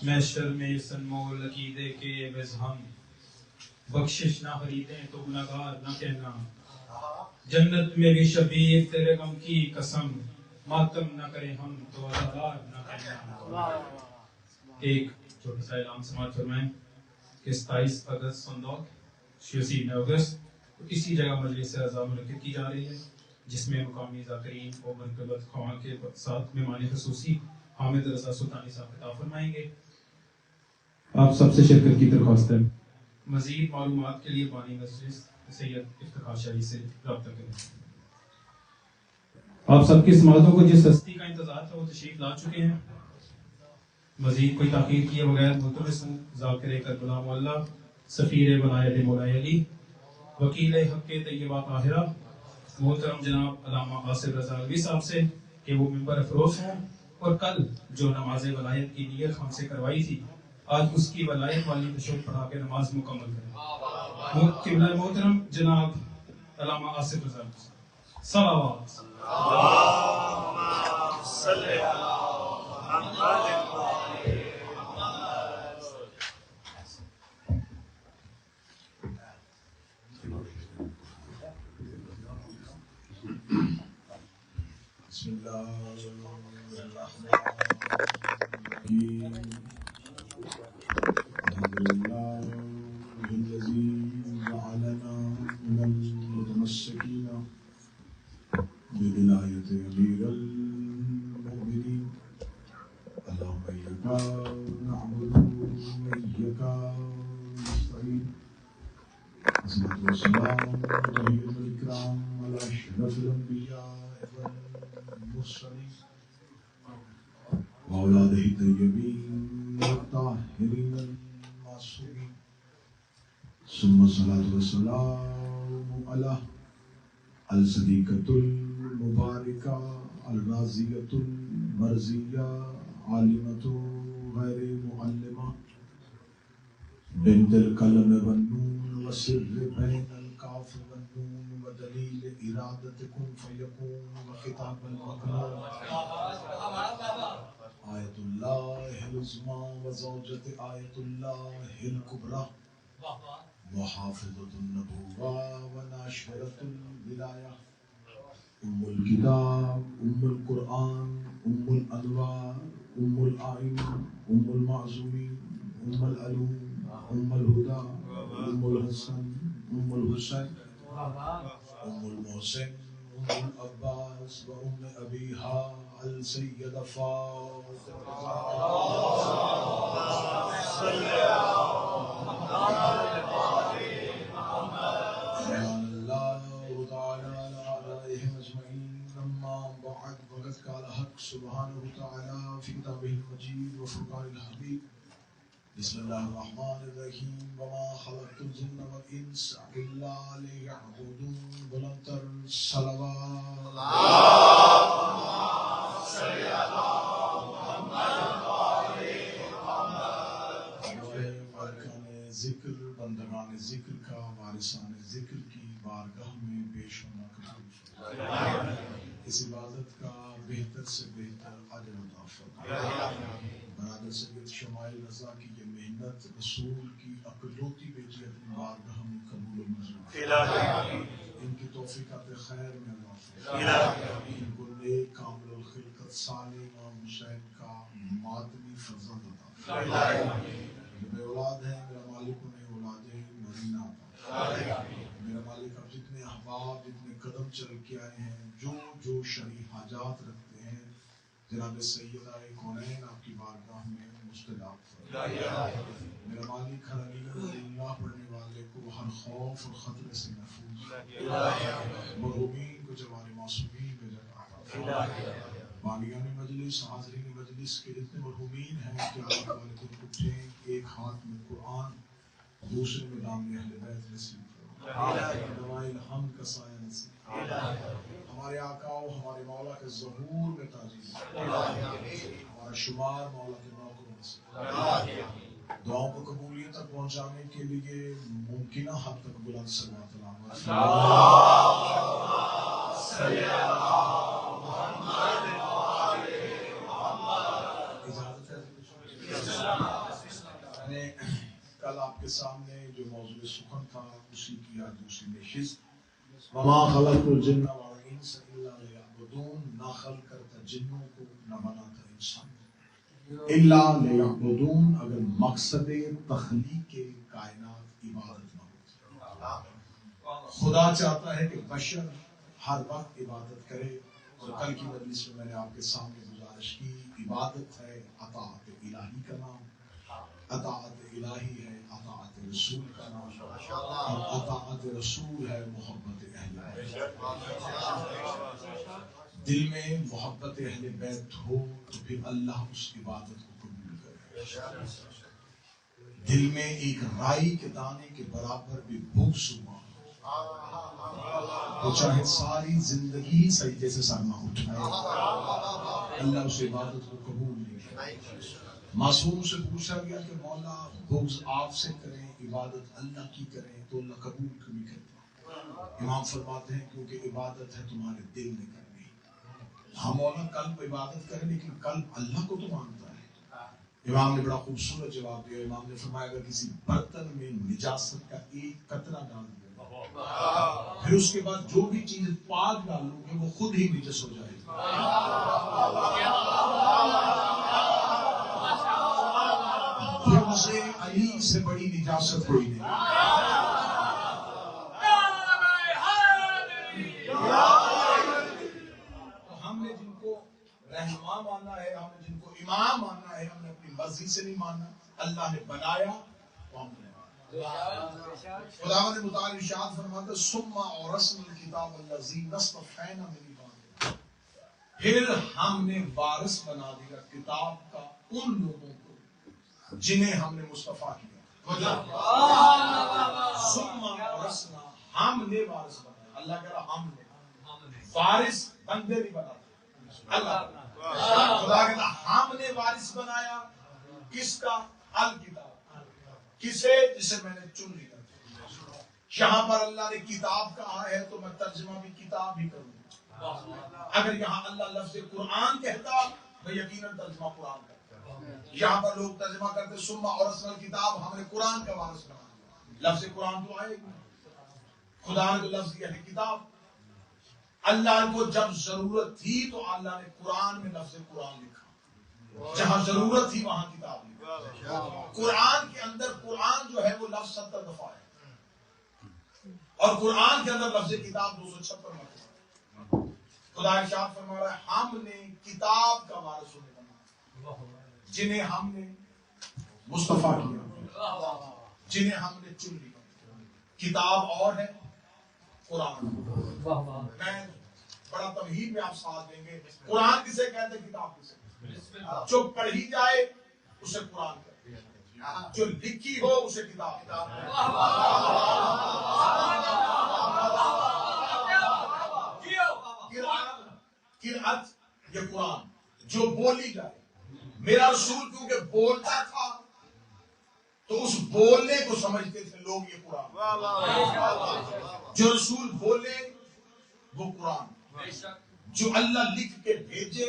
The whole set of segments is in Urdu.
میں شرم سنمول عقیدے کے عوض ہم بخشش نہ خریدیں تو گناہگار نہ کہنا، جنت میں بھی شبیر تیرے غم کی قسم، ماتم نہ کریں ہم تو عزادار نہ کہنا۔ ایک چھوٹا سا اعلان سماعت فرمائیں کہ 27 اگست سندوق 26 اگست اسی جگہ مجلس اعزاء منعقد کی جا رہی ہے، جس میں مقامی ذاکرین و منقبت خواہاں کے ساتھ مہمان خصوصی حامد رضا سلطانی صاحب خطاب فرمائیں گے۔ آپ سب سے شرکت کی درخواست ہے۔ مزید معلومات کے لیے بانی مسجد سید افتخار شاہی سے رابطہ کریں۔ آپ سب کی سماعتوں کو جس ہستی کا انتظار تھا وہ تشریف لا چکے ہیں۔ مزید کوئی تاخیر کیے بغیر ملتمس ہوں ذاکر کربلا معلی سفیر ولایت مولا علی وکیل حق طیبہ طاہرہ محترم جناب علامہ آصف رضا علوی صاحب سے کہ وہ ممبر افروز ہوں اور کل جو نماز ولایت کی نیت ہم سے کروائی تھی آج اس کی ولایت والی تشہد پڑھا کے نماز مکمل کریں۔ قبلہ محترم جناب علامہ آصف رضا علوی صاحب صلوات صلی بسم اللہ الرحمن الرحیم الحمدللہ الذی جعلنا من المتمسکین بولایت امیر المؤمنین اللہم ایک نعبد وایک نستعین الصلاۃ والسلام تحیۃ الاکرام علی اشرف الانبیاء والمرسلین وأولاده الطيبين الطاهرين المعصومين ثم الصلاة والسلام على الصديقة المباركة الرازية المرزية عالمة غير معلمة بنت القلم والنون وسر بين الكاف والنون ودليل إرادة كن فيكون وخطاب المكنون آية الله العظمى وزوجة آية الله الكبرى محافظة النبوة وناشرة الولاية أم الكتاب أم القرآن أم الأنوار أم الأئمة أم المعصومين أم العلوم أم الهدى أم الحسن أم الحسين أم المحسن أم العباس وأم أبيها السيدة فاطمة سبحان الله تعالى على آلائهم أجمعين أما بعد فقد قال حق سبحانه وتعالى في كتابه المجيد وفرقان الحميد بسم الله الرحمن الرحيم وما خلقت الجن والإنس إلا ليعبدون بلندر صلوات اللهم صل على محمد وآل محمد۔ مالکان ذکر بندگان ذکر کا وارثان ذکر کی بارگاہ میں پیش ہونا قبول، اس عبادت کا بہتر سے بہتر اجر عطا فرمائے۔ برادر سید شمائل رضا کی یہ محنت رسول کی اکلوتی بیٹی اپنی بارگاہ میں قبول و منظور، ان کی توفیقات خیر میں عطا فرمائے، ان کو نیک کامل الخلقت صالح امام حسین کا ماتمی فرزند عطا فرمائے۔ بے اولاد ہیں میرا مالک انہیں اولادیں نرینہ عطا فرمائے۔ میرا مالک اب جتنے احباب جتنے قدم چل کے آئے ہیں جو شرعی حاجات رکھتے ہیں جناب سیدہ کونین آپ کی بارگاہ میں مستجاب فرمائے۔ میرا مالک ہر علی اللہ پڑھنے والے کو ہر خوف اور خطرے سے محفوظ، مرحومین کو جوار معصومین میں جگہ عطا فرمائے۔ بانیان مجلس حاضرین مجلس کے جتنے مرحومین ہیں کہ آپ والے دن اٹھیں ایک ہاتھ میں قرآن دوسرے میں دامن اہل بیت نصیب فرمائے، دوائے الحمد کا سایہ نصیب ہمارے آقا و ہمارے مولا کے ظہور میں تعظیم، ہمارا شمار مولا کے نوکروں میں سے دعاؤں کو قبولیت تک پہنچانے کے لیے ممکنہ حد تک بلند صلوات اللہ اجازت ہے۔ کے سامنے جو موضوع سخن تھا اسی کی آج دوسری نشست. وما خلقت الجن والانس الا لیعبدون. نہ خلق کرتا جنوں کو نہ بناتا انسان الا لیعبدون، اگر مقصد تخلیق کائنات عبادت نہ ہو. خدا چاہتا ہے کہ بشر ہر وقت عبادت کرے. اور کل کی مجلس میں نے آپ کے سامنے گزارش کی، عبادت ہے اطاعت الہی کا نام، اطاعت الہی ہے اطاعت رسول کا نام، اور اطاعت رسول ہے محبت اہل بیت. دل میں محبت اہل بیت ہو تو پھر اللہ اس عبادت کو قبول کرے. دل میں ایک رائی کے دانے کے برابر بھی بغض ہوا تو چاہے ساری زندگی سجدے سے سر نہ اٹھائے، اللہ اس عبادت کو قبول نہیں کرے. معصوم سے پوچھا گیا کہ مولا بغض آپ سے کریں عبادت اللہ کی کریں تو اللہ قبول کیوں نہیں کرتا؟ امام فرماتے ہیں کیونکہ عبادت ہے تمہارے دل میں کرنی. ہم مولا قلب عبادت کریں لیکن قلب اللہ کو تو مانتا ہے. امام نے بڑا خوبصورت جواب دیا. امام نے فرمایا اگر کسی برتن میں نجاست کا ایک قطرہ ڈال دیا پھر اس کے بعد جو بھی چیز پاک ڈالو گے وہ خود ہی نجس ہو جائے گی. پھر اسے علی سے بڑی نجاست کوئی نہیں. ہم نے جن کو رہنما ماننا ہے، ہم نے جن کو امام ماننا ہے، ہم نے اپنی مرضی سے نہیں ماننا. اللہ نے بنایا تو ہم نے خداوند متعال ارشاد فرماتا ہے ثم اورثنا الکتاب الذی اصطفینا من عبادنا، پھر ہم نے وارث بنا دیا کتاب کا ان لوگوں کو جنہیں ہم نے مصطفیٰ کیا. ثم اورثنا، ہم نے وارث بنایا. اللہ کہہ رہا ہم نے وارث بندے نہیں بناتے. اللہ خدا کہتا ہم نے وارث بنایا کس کا؟ الکتاب. کسے؟ جسے میں نے چن لیا. یہاں پر اللہ نے کتاب کہا ہے تو میں ترجمہ بھی کتاب ہی کروں. اگر یہاں اللہ لفظ قرآن کہتا میں یقیناً ترجمہ قرآن کرتا. یہاں پر لوگ ترجمہ کرتے ثم اورثنا الکتاب، ہم نے قرآن کا وارث بنا دیا. لفظ قرآن تو آئے گا. خدا نے تو لفظ دیا ہے کتاب. اللہ کو جب ضرورت تھی تو اللہ نے قرآن میں لفظ قرآن لکھا. جہاں ضرورت تھی وہاں کتاب لکھی. قرآن کے اندر قرآن جو ہے وہ لفظ 70 دفعہ ہے اور قرآن کے اندر لفظ کتاب 256 مرتبہ. خدا ارشاد فرما رہا ہے ہم نے کتاب کا وارث بنا جنہیں ہم نے مصطفیٰ کیا، جنہیں ہم نے چن لیا. کتاب اور ہے قرآن. میں بڑا تمہید میں آپ ساتھ دیں گے. قرآن کسے کہتے ہیں؟ کتاب کسے؟ جو پڑھی جائے اسے قرآن کہتے ہیں، جو لکھی ہو اسے کتاب. قرأت یہ قرآن جو بولی جائے. میرا رسول کیونکہ بولتا تھا تو اس بولنے کو سمجھتے تھے لوگ یہ قرآن. جو رسول بولے وہ قرآن، جو اللہ لکھ کے بھیجے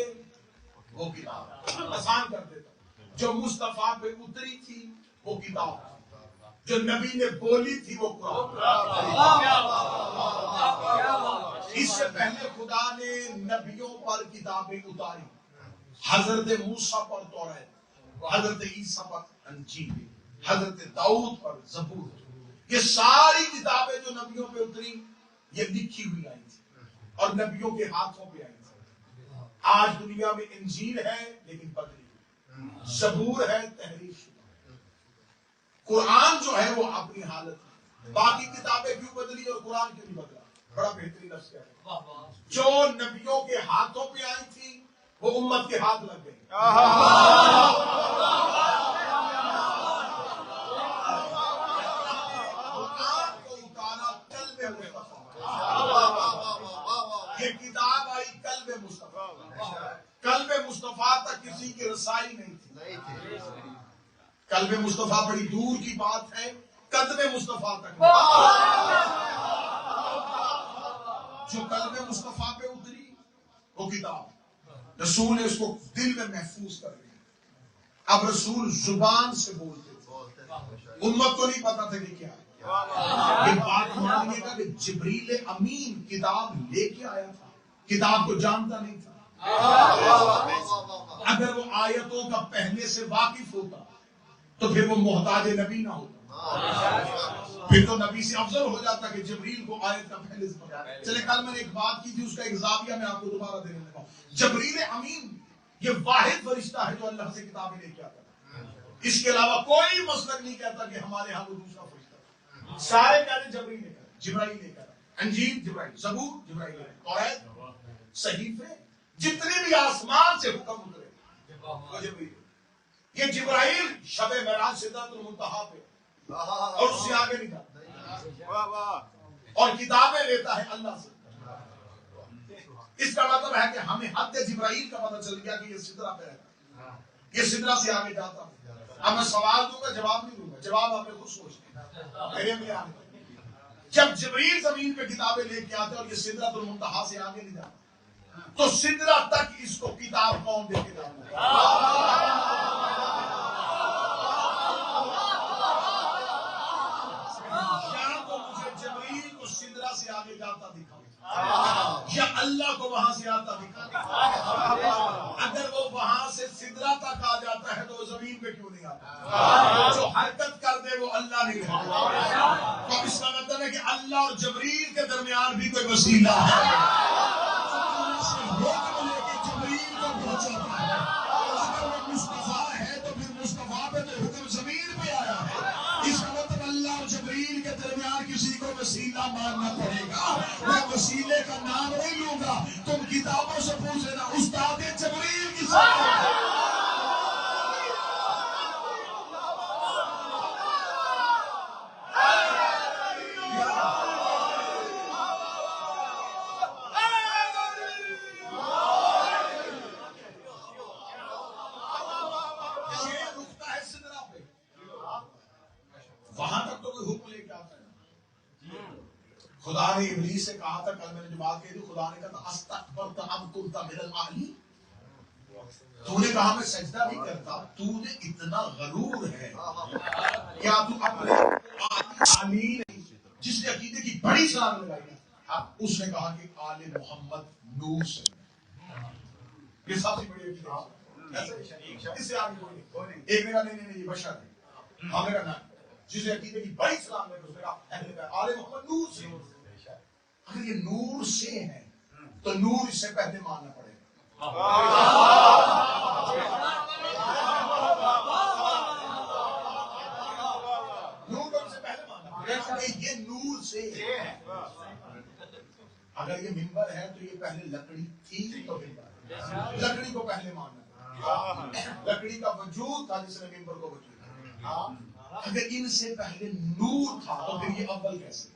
وہ کتاب. آسان کر دیتا. جو مصطفیٰ پہ اتری تھی وہ کتاب، جو نبی نے بولی تھی وہ قرآن. اس سے پہلے خدا نے نبیوں پر کتابیں اتاری. حضرت موسیٰ پر توریت، حضرت عیسیٰ پر انجیل، حضرت داؤد پر زبور. یہ ساری کتابیں جو نبیوں پہ اتری یہ لکھی ہوئی آئی تھی اور نبیوں کے ہاتھوں پہ آئی تھی. آج دنیا میں انجیل ہے لیکن بدلی، زبور ہے تحریف شدہ. قرآن جو ہے وہ اپنی حالت ہے. باقی کتابیں کیوں بدلی اور قرآن کیوں نہیں بدلا؟ بڑا بہترین لفظ ہے. جو نبیوں کے ہاتھوں پہ آئی تھی وہ امت کے ہاتھ لگ گئی. قرآن کو اتارا قلب مصطفیٰ. یہ کتاب آئی قلب مصطفیٰ. قلب مصطفیٰ تک کسی کی رسائی نہیں تھی. قلب مصطفیٰ بڑی دور کی بات ہے، قدم مصطفیٰ تک جو قلب مصطفیٰ پہ اتری وہ کتاب. رسول نے اس کو دل میں محفوظ کر لیا. اب رسول زبان سے بولتے تھے امت کو نہیں پتا تھا کہ کیا ہے. یہ بات مانیے گا کہ جبریل امین کتاب لے کے آیا تھا, کتاب کو جانتا نہیں تھا. اگر وہ آیتوں کا پہلے سے واقف ہوتا تو پھر وہ محتاج نبی نہ ہوتا, پھر تو نبی سے افضل ہو جاتا کہ جبریل کو آیت کا پہلے سے پتا. چلے کل میں نے ایک بات کی تھی, اس کا ایک زاویہ میں آپ کو دوبارہ دینے لگا. جبریل امین یہ واحد فرشتہ ہے جو اللہ سے کتابیں لے کے آتا ہے. اس کے علاوہ کوئی مسلک نہیں کہتا کہ ہمارے ہاں وہ دوسرا فرشتہ ہے. سارے کہتے ہیں جبریل لے کر, جبرائیل لے کر, انجیل جبرائیل, زبور جبرائیل لے کر, توریت, صحیفے, جتنے بھی آسمان سے حکم اترے وہ جبریل. یہ جبرائیل شب معراج سدرۃ المنتہا پہ اور اس سے آگے نہیں جاتا, اور کتابیں لیتا ہے اللہ سے. اس کا مطلب ہے کہ ہمیں حد جبرائیل کا پتہ چل گیا کہ یہ سدرہ پہ رہتا ہے, یہ سدرہ سے آگے جاتا ہے. اب میں سوال دوں گا, جواب نہیں دوں گا, جواب آپ نے خود سوچنا میرے میں آنے. جب جبریل زمین پہ کتابیں لے کے آتے اور یہ سدرۃ المنتہا سے آگے نہیں جاتا, تو سدرہ تک اس کو کتاب کون دے کے جاتا ہے؟ سدرہ سے آگے جاتا دکھا یا اللہ کو وہاں سے آتا دکھا. اگر وہ وہاں سے سدرہ تک آ جاتا ہے تو وہ زمین پہ کیوں نہیں آتا؟ جو حرکت کر دے وہ اللہ نہیں رہتا. تو اس کا مطلب ہے کہ اللہ اور جبریل کے درمیان بھی کوئی وسیلہ ہے. جبریل کو پہنچاتا ہے. اگر وہ مصطفیٰ ہے تو پھر مصطفیٰ پہ تو حکم زمین پہ آیا ہے. اس کا مطلب اللہ اور جبریل کے درمیان کسی کو وسیلہ ماننا پڑے گا. میں وسیلے کا نام نہیں لوں گا, تم کتابوں سے پوچھ لینا استاد جبریل کی خدا نے ابلیس سے کہا تھا, کل میں نے جو بات کہی تھی, خدا نے کہا تھا استکبرت ام کنت من العالی. تو نے کہا میں سجدہ نہیں کرتا, تو نے اتنا غرور ہے کیا تو اپنے عالی نہیں, جس نے عقیدے کی بڑی سلام لگائی نا, اس نے کہا کہ آل محمد نور سے, یہ سب سے بڑی عقیدہ. اس سے آگے کوئی نہیں. ایک نے کہا نہیں یہ بشر ہے, ہم نے کہا جس نے عقیدے کی بڑی سلام لگائی, اس نے کہا آل محمد نور سے. اگر یہ نور سے ہے تو نور اس سے پہلے ماننا پڑے گا. نور کو اس سے پہلے ماننا پڑے گا کہ یہ نور سے ہے. اگر یہ منبر ہے تو یہ پہلے لکڑی تھی تو منبر, لکڑی کو پہلے ماننا, لکڑی کا وجود تھا جس نے منبر کو وجود. اگر ان سے پہلے نور تھا تو پھر یہ اول کیسے؟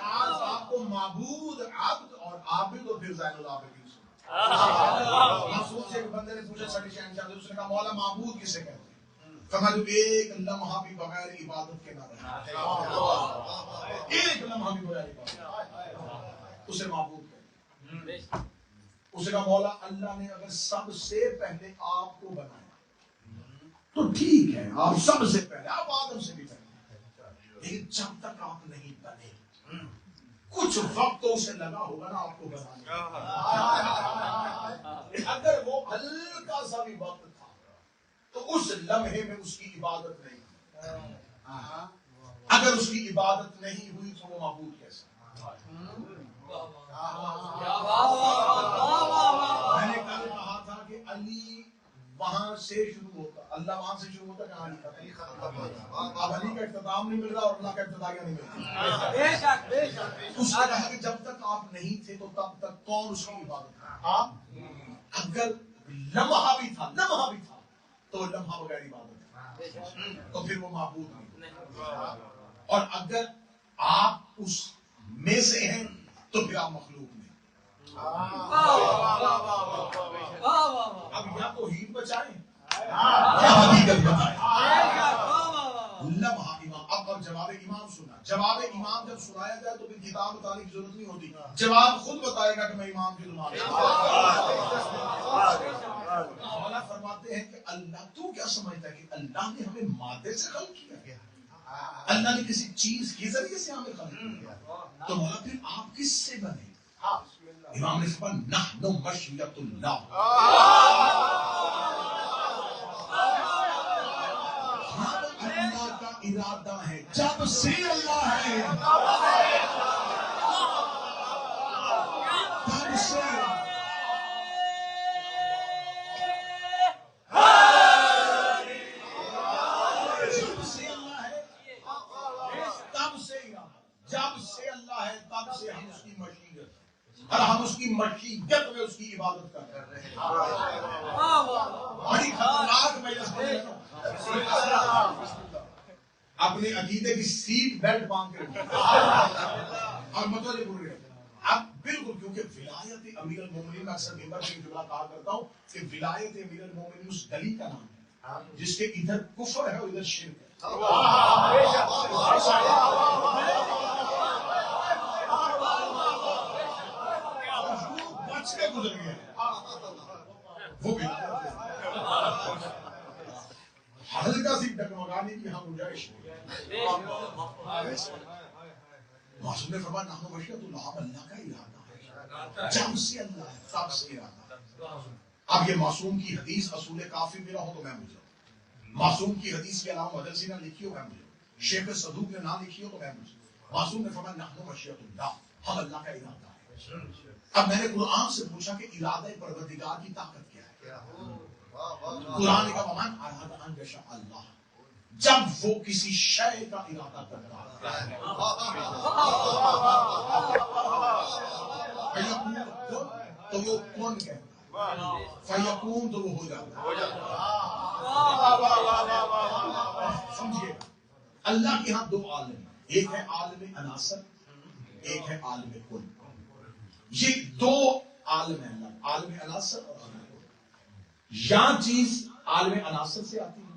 آج آپ کو معبود, عبد اور عابد اور پھر زین العابدین سنا. محسوس ایک بندے نے پوچھا سڑی شہنشاہ سے, اس نے کہا مولا معبود کسے کہتے ہیں؟ فرمایا جو ایک لمحہ بھی بغیر عبادت کے نہ رہے, ایک لمحہ بھی بغیر عبادت, اسے معبود کہتے ہیں. اسے کہا مولا اللہ نے اگر سب سے پہلے آپ کو بنایا تو ٹھیک ہے, آپ سب سے پہلے, آپ آدم سے بھی پہلے, لیکن جب تک آپ نہیں بنے کچھ وقت تو اسے لگا ہوگا نا آپ کو بنانے. اگر وہ ہلکا سا بھی وقت تھا تو اس لمحے میں اس کی عبادت نہیں. اگر اس کی عبادت نہیں ہوئی تو وہ معبود کیسا؟ میں نے کل کہا تھا کہ علی وہاں سے شروع ہوتا, اللہ وہاں سے شروع ہوتا کہاں علی ختم. اب علی کا اختتام نہیں مل رہا اور اللہ کا ابتدائیہ نہیں مل رہا. اس نے کہا کہ جب تک آپ نہیں تھے تو تب تک کون اس کی عبادت تھا. اگر لمحہ بھی تھا تو لمحہ بغیر عبادت تو پھر وہ معبود نہیں. اور اگر آپ اس میں سے ہیں تو پھر آپ مخلوق نہیں. اب یا توحید بچائیں یا حقیقت بچائیں. لمحہ امام. اب جواب امام سنا. جواب امام جب سنایا جائے تو پھر کتاب بتانے کی ضرورت نہیں ہوتی, جواب خود بتائے گا کہ میں امام کی زبان. مولا فرماتا اللہ تو کیا سمجھتا ہے کہ اللہ نے ہمیں مادے سے خلق کیا؟ اللہ نے کسی چیز کے ذریعے سے ہمیں خلق کیا؟ تو مولا پھر آپ کس سے بنے؟ امام نے فرمایا نحن مشیت اللہ، ہم اللہ کا ارادہ ہے، جب سے اللہ ہے تب سے ہم اس کی مشیت اور ہم اس کی مشیت میں اس کی عبادت کر رہے ہیں۔ بڑی خطرناک مجلس اپنے عقیدے کی سیٹ بیلٹ باندھ کے رکھیں اور متوجہ بول رہے ہیں اب بالکل، کیونکہ ولایت امیر المومنین میں اکثر ممبر سے جملہ کہا کرتا ہوں کہ ولایت امیر المومنین اس گلی کا نام ہے جس کے ادھر کفر ہے اور ادھر شرک ہے۔ بچ کے گزر گئے وہ بھی ہلکا سی ڈگمگانے کی ہم گنجائش معصوم نے فرمایا نحن مشیت اللہ، اللہ کا ارادہ ہے، جب سے اللہ ہے تب سے ارادہ ہے۔ اب یہ معصوم کی حدیث اصول کافی میرا ہو تو میں مجھے، معصوم کی حدیث کے علاوہ مدرسی نہ لکھی ہو میں مجھے، شیخ صدوق نے نہ لکھی ہو تو میں مجھے، معصوم نے فرمایا نحن مشیت اللہ، ہم اللہ کا ارادہ ہے۔ اب میں نے قرآن سے پوچھا کہ ارادہ پروردگار کی طاقت کیا ہے؟ قرآن کا ومن اراد ان یشاء اللہ، جب وہ کسی شے کا ارادہ کرتا ہے تو وہ کون کہتا ہے، فیکون تو وہ ہو جاتا ہے۔ سمجھیے اللہ کے ہاں دو عالم ہیں، ایک ہے عالم عناصر، ایک ہے عالم کل۔ یہ دو عالم ہیں، اللہ عالم عناصر اور عالم کل۔ یا چیز عالم عناصر سے آتی ہے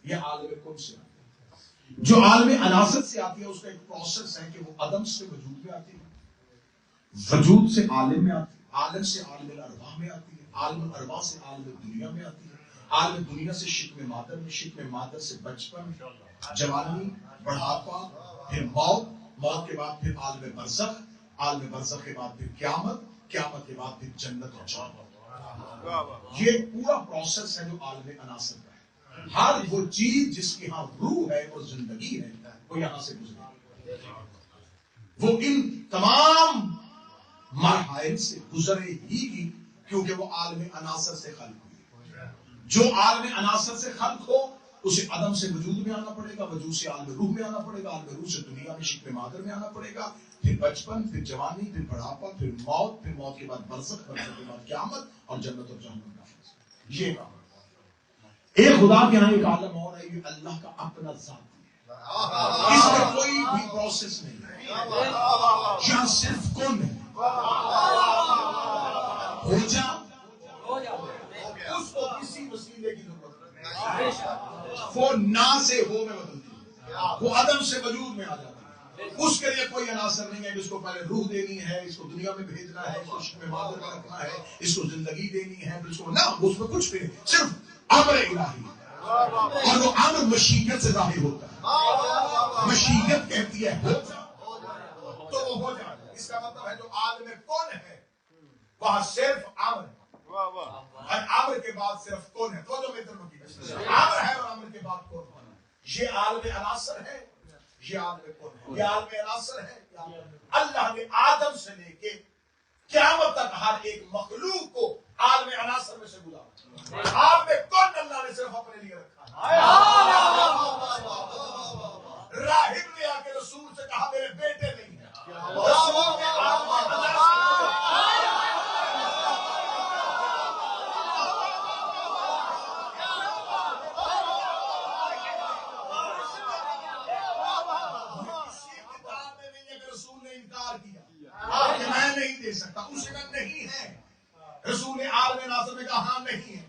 یا عالم کل سے آتی ہے۔ جو عالم عناصر سے آتی ہے اس کا ایک پروسیس ہے کہ وہ عدم سے وجود میں آتی ہے، وجود سے عالم میں آتی ہے، عالم سے عالم الارواح میں آتی ہے، عالم الارواح سے عالم دنیا میں آتی ہے، عالم دنیا سے شکم مادر میں، شکم مادر سے بچپن، جوانی، بڑھاپا، پھر موت، موت کے بعد پھر عالم برزخ، عالم برزخ کے بعد پھر قیامت، قیامت کے بعد پھر جنت اور جہنم۔ یہ پورا پروسیس ہے جو عالم عناصر کا ہے۔ ہر وہ چیز جس کی ہاں روح ہے اور زندگی ہے وہ یہاں سے گزرے، وہ ان تمام مرحلے سے گزرے ہی گی کیونکہ وہ عالم عناصر سے خلق ہوئی۔ جو عالم عناصر سے خلق ہو اسے عدم سے وجود میں آنا پڑے گا، وجود سے عالم روح میں آنا پڑے گا، عالم روح سے دنیا میں شکل مادر میں آنا پڑے گا، پھر بچپن، پھر جوانی، پھر بڑھاپا، پھر موت، پھر موت کے بعد برزخ، برزخ کے بعد قیامت اور جنت اور جہنم کا فیصلہ۔ یہ کام ایک خدا کے یہاں ایک عالم اور ہے، یہ اللہ کا اپنا ذات ہے، اس میں کوئی بھی پروسیس نہیں ہے، یہاں صرف کن ہے، ہو جا، اس کو کسی وسیلے کی ضرورت نہیں، وہ نہ سے ہو میں بدلتی ہے، وہ عدم سے وجود میں آ جاتی ہے، اس کے لیے کوئی عناصر نہیں ہے کہ اس کو پہلے روح دینی ہے، اس کو دنیا میں بھیجنا ہے، اس کو شکل مادر میں رکھنا ہے، اس کو زندگی دینی ہے، اس کو نہ، اس میں کچھ بھی نہیں، صرف امر الہی ہے، اور وہ امر مشیت سے ظاہر ہوتا ہے، مشیت کہتی ہے ہو جا تو وہ ہو جائے۔ اس کا مطلب ہے جو عالم کون ہے وہاں صرف امر ہے، اور امر کے بعد صرف کون ہے، تو جو میں تمہیں امر ہے اور امر کے بعد کون ہے۔ یہ عالم عناصر ہے، یہ عالم کون ہے، یہ عالم عناصر ہے۔ اللہ نے آدم سے لے کے قیامت تک ہر ایک مخلوق کو عالم عناصر میں سے گزارا، عالم کون اللہ نے صرف اپنے لیے رکھا ہے۔ راہب نے آ کے رسول سے کہا میرے بیٹے نہیں ہیں، رسول نے عالم عناصر کہ میں نہیں دے سکتا، اس کا نہیں ہے۔ رسول نے عالم عناصر میں کہا ہاں نہیں ہے،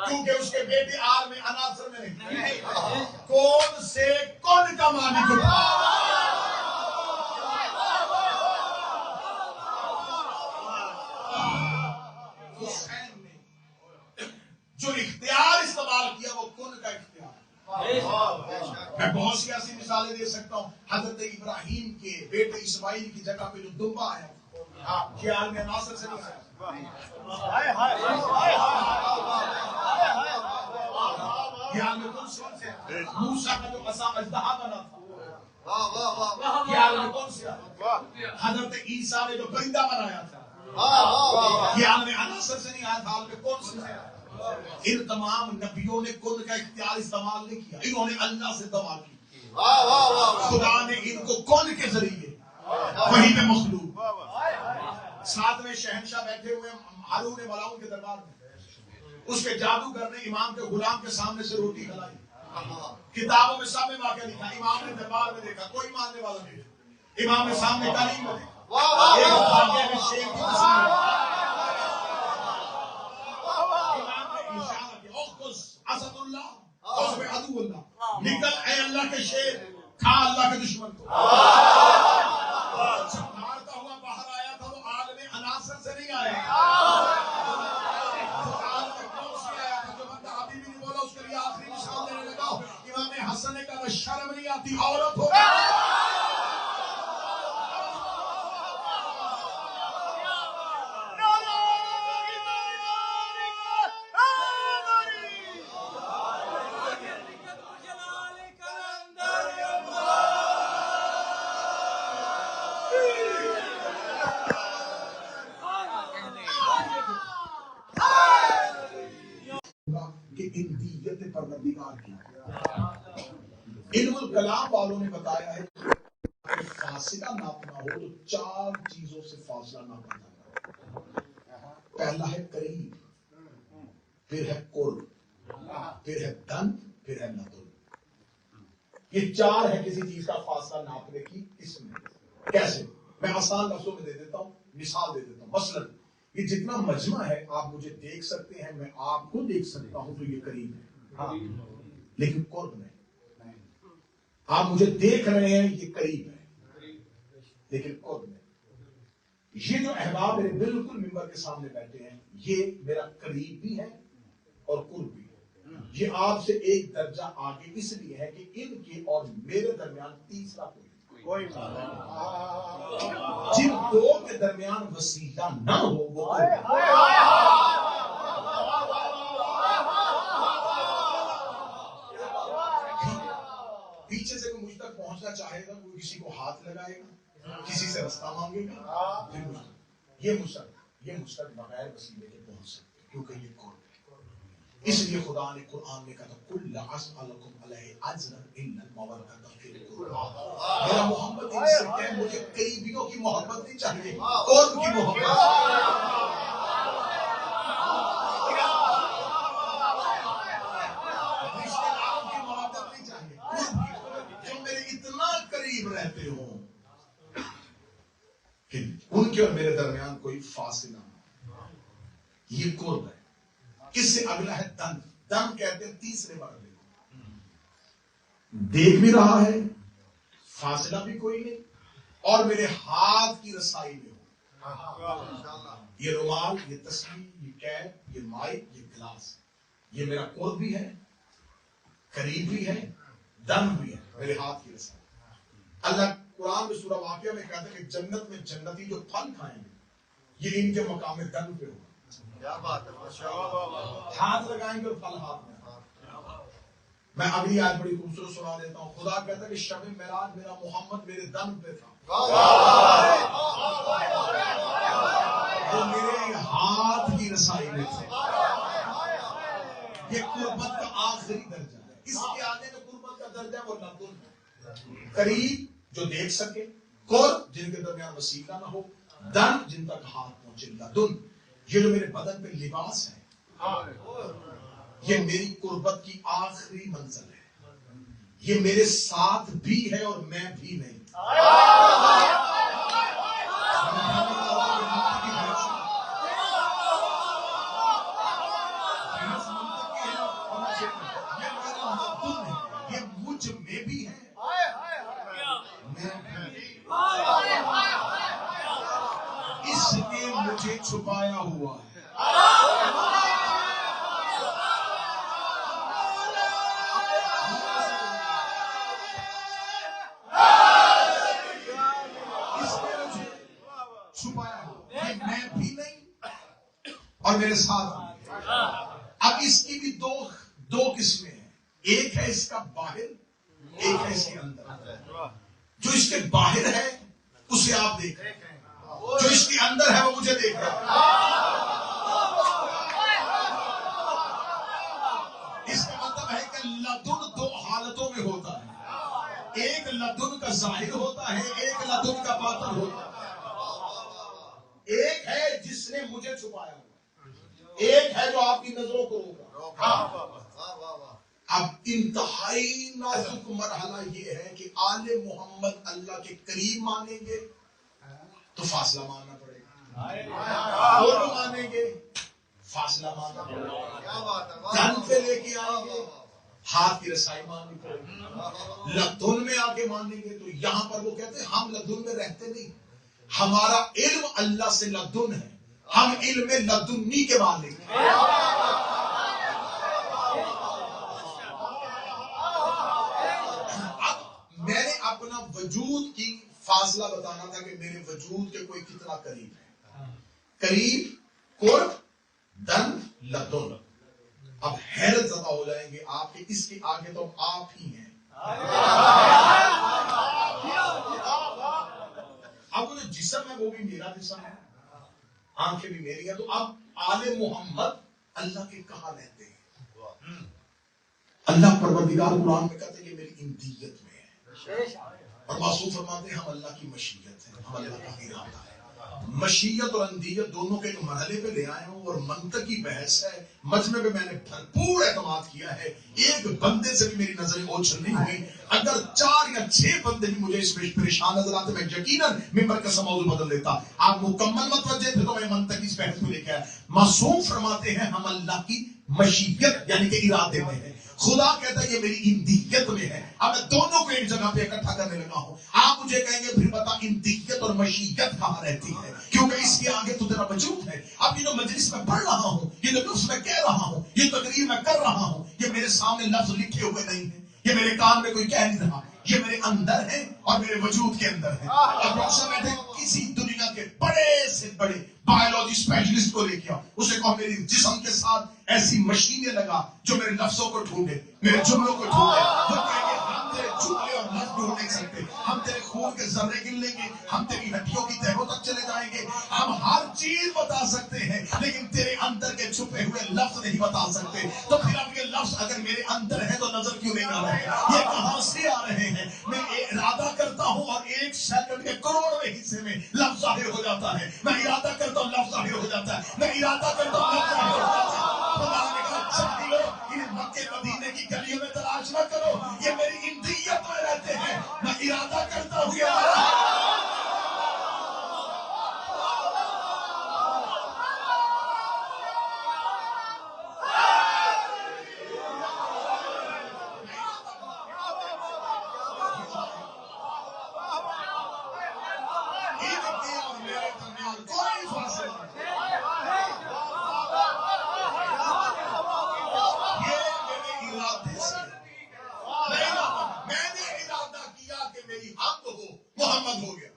کیونکہ اس کے بیٹے عالم عناصر میں نہیں۔ کون سے کون کا مالک حسین نے جو اختیار استعمال کیا وہ کن کا اختیار. میں بہت سی ایسی مثالیں دے سکتا ہوں. حضرت ابراہیم کے بیٹے اسماعیل کی جگہ پہ جو دمبا آیا خیال میں ناصر سے نہیں آیا. خیال میں کون سے موسیٰ کا جو عصا اژدہا بنا تھا خیال میں کون سے حضرت عیسیٰ نے جو پرندہ بنایا تھا خیال میں عناصر سے نہیں آیا تھا. حال میں کون سے ان تمام نبیوں نے کن کا اختیار استعمال نہیں کیا. انہوں نے اللہ سے دعا کی. خدا نے ان کو کن کے ذریعے وہی میں مخلوق. ساتھ میں شہنشاہ بیٹھے ہوئے ہارون ملاؤن کے دربار میں. اس کے جادوگر نے امام کے غلام کے سامنے سے روٹی کھلائی. کتابوں میں سامنے واقعہ لکھا. امام نے دربار میں دیکھا کوئی ماننے والا نہیں. امام نے سامنے تعلیم میں دیکھا ایک واقعہ میں شیخ کی تصویر. امام نے اشارہ کیا اخذ اسد اللہ اخذ عدو اللہ. نکل اے اللہ کے شیر کھا اللہ کے دشمن کو. مارتا ہوا باہر آیا تھا وہ عالم عناصر سے نہیں آیا. عالم کون سے آیا تھا جو بندہ ابھی بھی نہیں بولا اس کے لیے آخری مثال دینے لگا. امام حسن نے کہا شرم نہیں آتی عورت ہو کہ اندیت پروردگار کی. علم الکلام والوں نے بتایا ہے کہ فاصلہ ناپنا ہو تو 4 چیزوں سے فاصلہ ناپا جاتا ہے. پہلا ہے قریب, پھر ہے قرب, پھر ہے دن, پھر ہے لدن. یہ 4 ہے کسی چیز کا فاصلہ ناپنے کی قسم. کیسے؟ میں آسان لفظوں میں دے دیتا ہوں, مثال دے دیتا ہوں. مثلاً یہ جتنا مجمع ہے آپ مجھے دیکھ سکتے ہیں, میں آپ کو دیکھ سکتا ہوں تو یہ قریب ہے, لیکن قرب نہیں. آپ مجھے دیکھ رہے ہیں یہ قریب ہے لیکن قرب نہیں. یہ جو احباب میرے بالکل ممبر کے سامنے بیٹھے ہیں یہ میرا قریب بھی ہے اور قرب بھی ہے. یہ آپ سے ایک درجہ آگے اس لیے ہے کہ ان کے اور میرے درمیان تیسرا کوئی جن 2 کے درمیان وسیلہ نہ ہو وہ پیچھے سے کوئی مجھ تک پہنچنا چاہے گا, کوئی کسی کو ہاتھ لگائے گا, کسی سے رستہ مانگے گا, یہ مجھ تک بغیر وسیلے کے پہنچ سکتے کیونکہ یہ قرب ہے. اس لیے خدا نے قرآن میں کہا کل اسألکم علیہ اجرا الا المودۃ فی القربى. میرا محمد ان سے کہ مجھے قریبیوں کی محبت نہیں چاہیے, قرب کی محبت. رشتے داروں کی محبت نہیں چاہیے, قرب کی, جو میرے اتنا قریب رہتے ہوں کہ ان کے اور میرے درمیان کوئی فاصلہ نہ. یہ قرب ہے. اس سے اگلا ہے دن. دن کہتے ہیں تیسرے مرحلے کو. دیکھ بھی رہا ہے, فاصلہ بھی کوئی نہیں, اور میرے ہاتھ کی رسائی میں ہو. یہ رومال, یہ تسبیح, یہ کیپ, یہ مائک, یہ گلاس, یہ میرا قرب بھی ہے, قریب بھی ہے, دن بھی ہے, میرے ہاتھ کی رسائی. اللہ قرآن میں سورہ واقعہ میں کہتا ہے کہ جنت میں جنتی جو پھل کھائیں گے یہ ان کے مقام دن پہ ہوگا. کیا بات ہے, ہاتھ لگائیں گے اور پھل ہاتھ میں. میں اگلی آیت بڑی خوبصورت سنا دیتا ہوں. خدا کہتا ہے کہ شب معراج میرا محمد میرے دن پہ تھا, وہ میرے ہاتھ کی رسائی میں تھے. یہ قربت کا آخری درجہ ہے. اس کے آگے جو قربت کا درجہ ہے وہ لدن ہے, قریب جو دیکھ سکے, قرب جن کے درمیان وسیلہ نہ ہو, دن جن تک ہاتھ پہنچے, لدن یہ جو میرے بدن پہ لباس ہے یہ میری قربت کی آخری منزل ہے. یہ میرے ساتھ بھی ہے اور میں بھی نہیں. یہ مجھ میں بھی ہے, اس نے مجھے چھپایا ہوا ہے. اور میرے ساتھ. اب اس کی بھی دو قسمیں ہیں. ایک ہے اس کا باہر, ایک ہے اس کے اندر. جو اس کے باہر ہے اسے آپ دیکھ رہے ہیں, جو اس کے اندر ہے وہ مجھے دیکھ رہا ہے. اس کا مطلب ہے کہ لدن دو حالتوں میں ہوتا ہے. ایک لدن کا ظاہر ہوتا ہے, ایک لدن کا باطن ہوتا ہے. ایک ہے جس نے مجھے چھپایا ہوا, ایک ہے جو آپ کی نظروں کو روکا. اب انتہائی نازک مرحلہ یہ ہے کہ آل محمد اللہ کے قریب مانیں گے تو فاصلہ ماننا پڑے گا, دونوں مانیں گے فاصلہ ماننا پڑے گا. کان پہ لے کے آئیں گے ہاتھ کی رسائی ماننی پڑے گی. لدن میں آ کے مانیں گے تو یہاں پر وہ کہتے ہیں ہم لدن میں رہتے نہیں, ہمارا علم اللہ سے لدن ہے, ہم علم لدنی کے مالک ہیں. اب میں نے اپنا وجود کی فاصلہ بتانا تھا کہ میرے وجود کے کوئی کتنا قریب ہے. قریب, قرب, دن, لدن. اب حیرت زدہ ہو جائیں گے آپ کہ اس کے آگے تو آپ ہی ہیں. اب وہ جو جسم ہے وہ بھی میرا جسم ہے, آنکھیں بھی میری ہیں. تو اب آل محمد اللہ کے کہاں رہتے ہیں؟ اللہ پروردگار قرآن میں کہتے ہیں کہ میری اندیت میں ہے, اور معصوم فرماتے ہیں ہم اللہ کی مشیت ہیں, ہم اللہ کا ارادہ ہے. مشیت اور اندیت دونوں کے ایک مرحلے پہ لے آئے ہوں, اور منطقی بحث ہے. مجمع میں میں نے بھرپور اعتماد کیا ہے, ایک بندے سے بھی میری نظریں اوچھل نہیں ہوئی. اگر 4 یا 6 بندے بھی مجھے اس میں پریشان نظر آتے میں یقیناً ممبر کا موضوع بدل دیتا. آپ مکمل متوجہ تھے تو میں منطقی اس بحث کو لے کے آیا. معصوم فرماتے ہیں ہم اللہ کی مشیت یعنی کہ ارادے میں ہیں. خدا کہتا ہے یہ میری اندیت میں ہے. اب میں دونوں کو ایک جگہ پہ اکٹھا کرنے لگا ہوں. آپ مجھے کہیں گے پھر بتا اندیت اور مشیت کہاں رہتی ہے, کیونکہ اس کے آگے تو تیرا وجود ہے. اب یہ جو مجلس میں پڑھ رہا ہوں, یہ جو لفظ میں کہہ رہا ہوں, یہ تقریر میں کر رہا ہوں, یہ میرے سامنے لفظ لکھے ہوئے نہیں ہیں, یہ میرے کان میں کوئی کہہ نہیں رہا, یہ میرے اندر ہے اور میرے وجود کے اندر ہے. اب ڈاکٹر بیٹھے کسی دنیا کے بڑے سے بڑے بایولوجی اسپیشلسٹ کو لے کے آؤ, اسے کہو میری جسم کے ساتھ ایسی مشینیں لگا جو میرے لفظوں کو ڈھونڈے, میرے جملوں کو ڈھونڈے. وہ کہیں گے ہم تیرے جملے اور لفظ ڈھونڈ نہیں سکتے, ہم تیرے خون کے ذرے گن لیں گے, ہم تیری ہڈیوں کی تہوں تک چلے جائیں گے, ہم ہر چیز بتا سکتے ہیں, لیکن تیرے اندر کے چھپے ہوئے لفظ نہیں بتا سکتے. تو پھر اب یہ لفظ اگر میرے اندر ہے تو نظر کیوں نہیں آ رہے, یہ کہاں سے آ رہے ہیں؟ میں ارادہ کرتا ہوں اور 1 سیکنڈ کے کروڑویں حصے میں لفظ ظاہر ہو جاتا ہے. میں ارادہ کرتا ہوں لفظ ظاہر ہو جاتا ہے, میں ارادہ کرتا ہوں لفظ ظاہر ہو جاتا ہے. خدا نے کہا جاہلو انہیں مکے مدینے کی گلیوں میں تلاش نہ کرو, یہ میری اندیت میں رہتے ہیں. میں ارادہ کرتا ہوں محمد ہو گیا.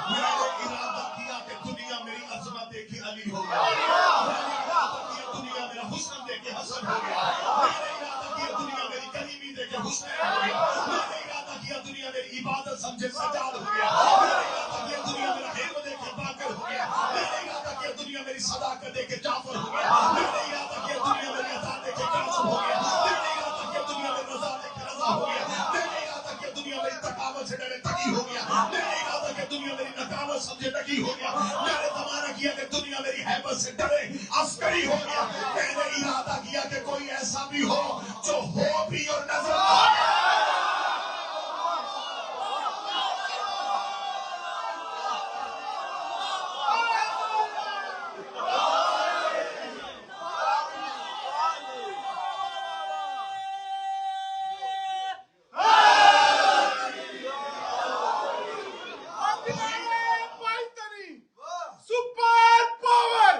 میں نے ارادہ کیا کہ دنیا میری عظمت دیکھی علی ہو گیا. میں نے ارادہ کیا دنیا میرا حسن دیکھے حسن ہو گیا. میں نے ارادہ کیا دنیا میری قریبی دیکھے حسن ہو گیا. میں نے ارادہ کیا دنیا میری عبادت سمجھے سجاد ہو گیا. میں نے ارادہ کیا دنیا میرا علم دیکھے باقر ہو گیا. میں نے ارادہ کیا دنیا میری صداقت دیکھے جعفر ہو گیا. میں نے ارادہ کیا دنیا میری عطا دیکھے قاسم ہو گیا. میں نے ارادہ کیا دنیا میری رضا دیکھے رضا ہو گیا. میں نے ارادہ کیا دنیا میری تقاوت سے ڈرے تقی ہو گیا. میں نے ارادہ کیا دنیا میری نقاوت سمجھے تقی ہو گیا. میں نے تمہارا کیا کہ دنیا میری ہیبت سے ڈرے عسکری ہو گیا. میں نے ارادہ کیا کہ کوئی ایسا بھی ہو جو ہو بھی اور نظر آئے. سپر پاور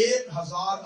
1000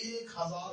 1000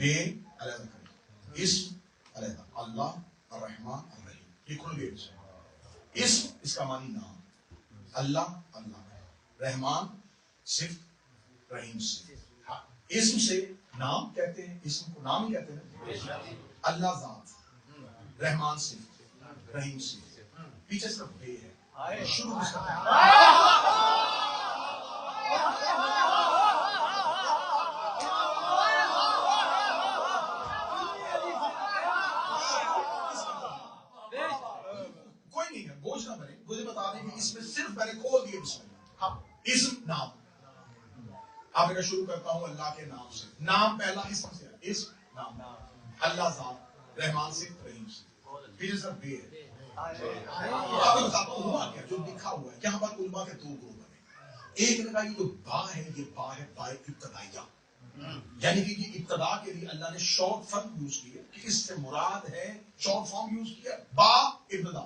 بے علیحدہ کریں، اسم علیحدہ، اللہ الرحمن الرحیم، یہ کھل گئے اسم۔ اسم اس کا معنی نام، اللہ اللہ، رحمان صفت، رحیم صفت۔ اسم سے نام کہتے ہیں، اسم کو نام ہی کہتے ہیں، اللہ ذات، رحمان صفت، رحیم صفت، پیچھے صرف بے ہے، شروع اس کا کوئی نہیں ہے، بوجھ نہ بنے، مجھے بتا دیں کہ اس میں صرف میں نے کھول دیے بسم اللہ۔ اسم نام، اب میں شروع کرتا ہوں اللہ کے نام سے، نام پہلا اسم سے ہے، اسم نام، اللہ ذات، رحمان سے، رحیم سے، پھر سب بے ہے۔ اب میں بتاتا ہوں ہوا کیا، جو لکھا ہوا ہے یہاں پر علماء کے دو گروہ بنے، ایک نے کہا یہ جو با ہے، یہ با ہے با ابتدائیہ، یعنی کہ یہ ابتدا کے لیے اللہ نے شارٹ فرم یوز کی ہے، کہ اس سے مراد ہے شارٹ فارم یوز کیا با ابتدا۔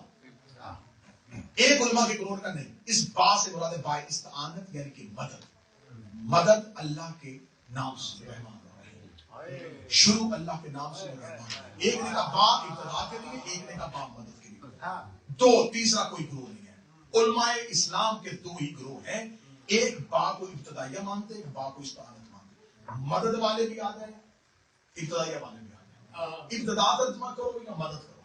ایک علماء کے گروہ کا نہیں، اس با سے مراد ہے با استعانت، یعنی کہ مدد، مدد اللہ کے نام سے، رحمان الرحیم، شروع اللہ کے نام سے رحمان۔ ایک نے کہا با ابتدا کے لیے، ایک نے کہا با مدد کے لیے، دو، تیسرا کوئی گروہ نہیں ہے۔ علماء اسلام کے دو ہی گروہ ہیں، ایک با کو ابتدائیہ مانتے ہیں، ایک با کو استعانت مانتے ہیں۔ مدد والے بھی آ جائیں، ابتدائیہ والے بھی آ جائیں، ابتدا ترجمہ کرو یا مدد کرو،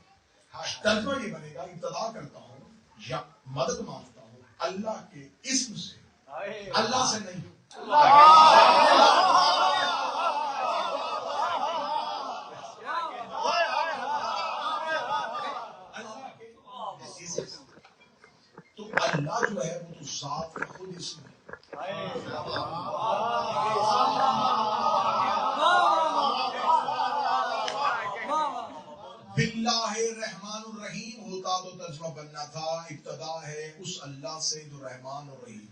ترجمہ یہ بنے گا ابتدا کرتا ہوں یا مدد مانگتا ہوں اللہ کے اسم سے، اللہ سے نہیں۔ تو اللہ جو ہے وہ تو ذات کا خود اسم ہے۔ باللہ الرحمن الرحیم ہوتا تو ترجمہ بننا تھا ابتدا ہے اس اللہ سے جو رحمان الرحیم،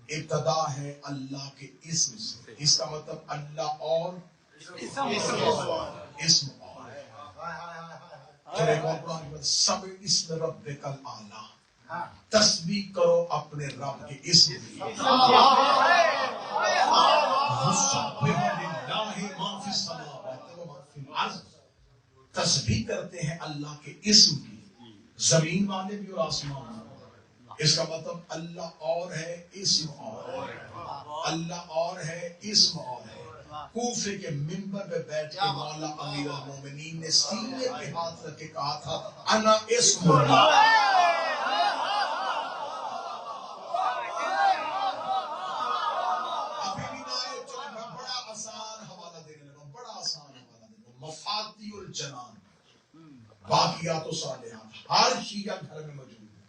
ابتدا ہے اللہ کے اسم سے، اس کا مطلب اللہ اور اسم اور سب اسم ربک الاعلی، تسبیح کرو اپنے رب کے اسم کی، تسبیح کرتے ہیں اللہ کے اسم کی، زمین والے بھی اور آسمان والے۔ اس کا مطلب اللہ اور ہے، اسم اور ہے، اللہ اور ہے، اسم اور ہے۔ کوفے کے منبر پہ بیٹھ کے مولا امیر المومنین نے سینے پہ ہاتھ رکھ کے کہا تھا انا اسم اللہ۔ مفاتیح الجنان، باقیات و صالحات، ہر شیعہ گھر میں موجود ہے،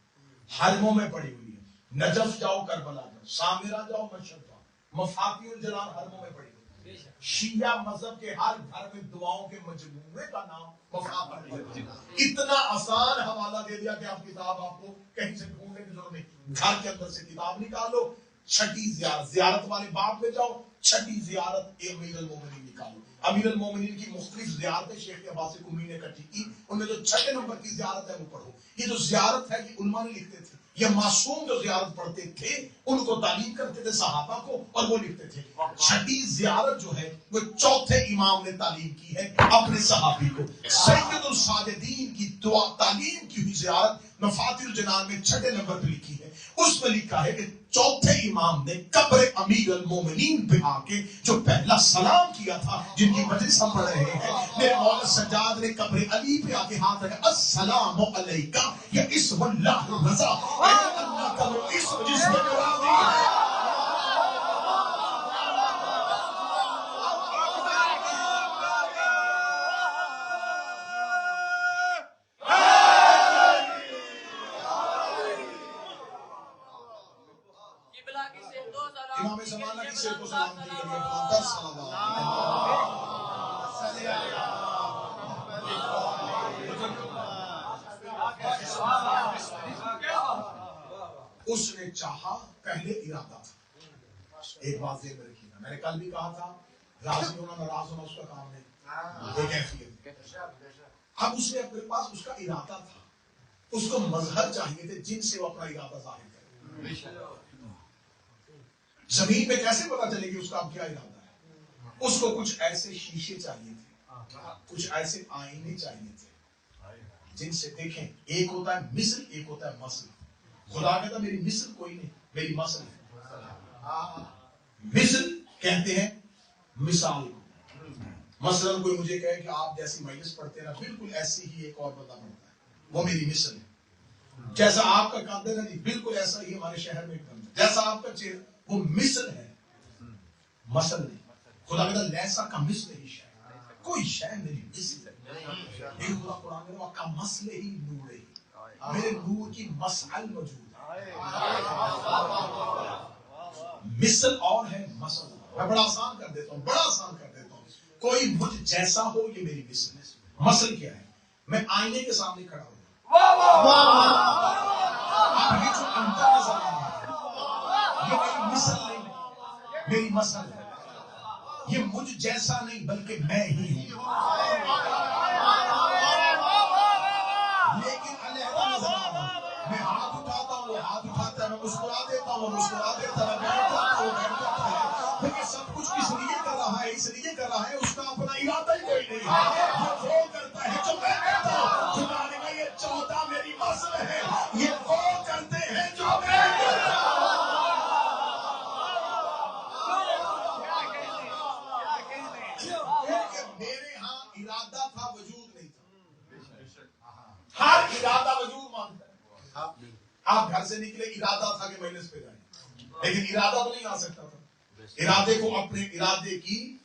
حرموں میں پڑی ہوئی ہے، نجف جاؤ، کربلا جاؤ، سامرہ جاؤ، مشہد جاؤ، مفاتیح الجنان حرموں میں پڑی ہوئی ہے۔ شیعہ مذہب کے ہر گھر میں دعاؤں کے مجموعے کا نام مفاتیح الجنان۔ اتنا آسان حوالہ دے دیا کہ آپ کتاب آپ کو کہیں سے ڈھونڈنے کی ضرورت نہیں، گھر کے اندر سے کتاب نکالو، چھٹی زیارت، زیارت والے باب میں جاؤ، چھٹی زیارت امیر المومنین نکالو۔ امیر المومنین کی مختلف زیارتیں شیخ عباس قمی نے اکٹھی کی، ان میں جو 6 نمبر کی زیارت ہے وہ پڑھو۔ یہ جو زیارت ہے یہ علماء نے لکھتے تھے، یہ معصوم جو زیارت پڑھتے تھے ان کو تعلیم کرتے تھے صحابہ کو، اور وہ لکھتے تھے۔ چھٹی زیارت جو ہے وہ چوتھے امام نے تعلیم کی ہے اپنے صحابی کو، سید الساجدین کی دعا تعلیم کی ہوئی زیارت مفاتیح الجنان میں 6 نمبر پہ لکھی ہے۔ اس میں لکھا ہے کہ چوتھے امام نے قبر امیر المومنین پہ آ کے جو پہلا سلام کیا تھا، جن کی مجلس ہم پڑھ رہے ہیں، میرے مولا سجاد نے قبر علی پہ آ کے ہاتھ رکھا، السلام علیکہ یا اسم اللہ الرضا، اے اللہ کا وہ اسم جس میں راضی ہے۔ امام زمانہ کی سے کو سلام کی کرنے پر صلوات اس نے چاہا، پہلے ارادہ تھا۔ ایک بات ذہن میں رکھیے، میں نے کل بھی کہا تھا راضی ہونا ناراض ہونا اس کا کام نہیں، ایک کیفیت۔ اب اس نے اپنے پاس اس کا ارادہ تھا، اس کو مظہر چاہیے تھے جن سے وہ اپنا ارادہ ظاہر کرے۔ زمین میں کیسے پتا چلے گی اس کا اب کیا ارادہ ہے؟ اس کو کچھ ایسے شیشے چاہیے تھے، کچھ ایسے آئینے چاہیے تھے جن سے دیکھیں. ایک ہوتا ہے مثل، ایک ہوتا ہے مثل. خدا کہتا میری مثل کوئی نہیں، میری مثل ہے. مثل کہتے ہیں مثال کو. مثلا کوئی مجھے کہے کہ آپ جیسی مجلس پڑھتے ہیں نا بالکل ایسے ہی ایک اور بندہ پڑھتا ہے، وہ میری مثل ہے. جیسا آپ کا قد ہے نا جی بالکل ایسا ہی ہمارے شہر میں ایک بندہ، جیسا آپ کا چہرہ، وہ مثل ہے، مثل نہیں. خدا کہتا لیسا کا مثل ہی شے، کوئی شے میری مثل ہے. ایک خدا قرآن میں کا مسل ہی نور ہی، میرے نور کی مسل موجود ہے. مثل اور ہے مثل. میں بڑا آسان کر دیتا ہوں، بڑا آسان کر دیتا ہوں. کوئی مجھ جیسا ہو یہ میری مثل ہے. مثل کیا ہے؟ میں آئینے کے سامنے کھڑا ہوں، اب یہ جو اندر نظر آ رہا ہے یہ میری مثل نہیں، میری مثل ہے. یہ مجھ جیسا نہیں بلکہ میں ہی ہوں. لیکن علیحدہ نظر آ رہا ہے. میں ہاتھ اٹھاتا ہوں، وہ ہاتھ اٹھاتا ہے. میں مسکرا دیتا ہوں، وہ مسکرا دیتا ہے. میں بیٹھ جاتا ہوں، وہ بیٹھ جاتا ہے. لیکن سب کچھ کس لیے کر رہا ہے؟ اس لیے کر رہا ہے اس کا اپنا ارادہ ہی کوئی نہیں ہے. یہ وہ کرتا ہے جو میں کرتا ہوں. خدا نے کہا یہ 14 میری مثل ہے. یہ وہ کرتے ہیں جو میں کرتا ہوں. میرے ہاں ارادہ تھا، وجود نہیں تھا. ہر ارادہ وجود مانتا ہے. آپ گھر سے نکلے، ارادہ تھا کہ مجلس پہ جائیں، لیکن ارادہ تو نہیں آ سکتا تھا. ارادے کو اپنے ارادے کی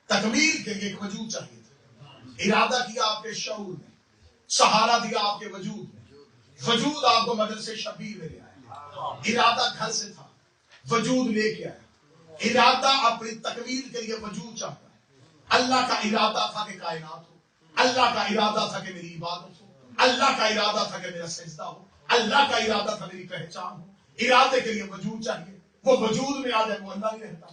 تکمیل کے لیے ایک وجود چاہیے تھا. ارادہ کیا آپ کے شعور میں، سہارا دیا آپ کے وجود میں. وجود آپ کو مدرسے شبیر میں لے آیا. ارادہ گھر سے تھا، وجود لے کے آیا. ارادہ اپنی تکمیل کے لیے وجود چاہتا ہے. اللہ کا ارادہ تھا کہ کائنات ہو، اللہ کا ارادہ تھا کہ میری عبادت ہو، اللہ کا ارادہ تھا کہ میرا سجدہ ہو، اللہ کا ارادہ تھا میری پہچان ہو. ارادے کے لیے وجود چاہیے. وہ وجود میں آ جائے وہ اللہ نہیں رہتا.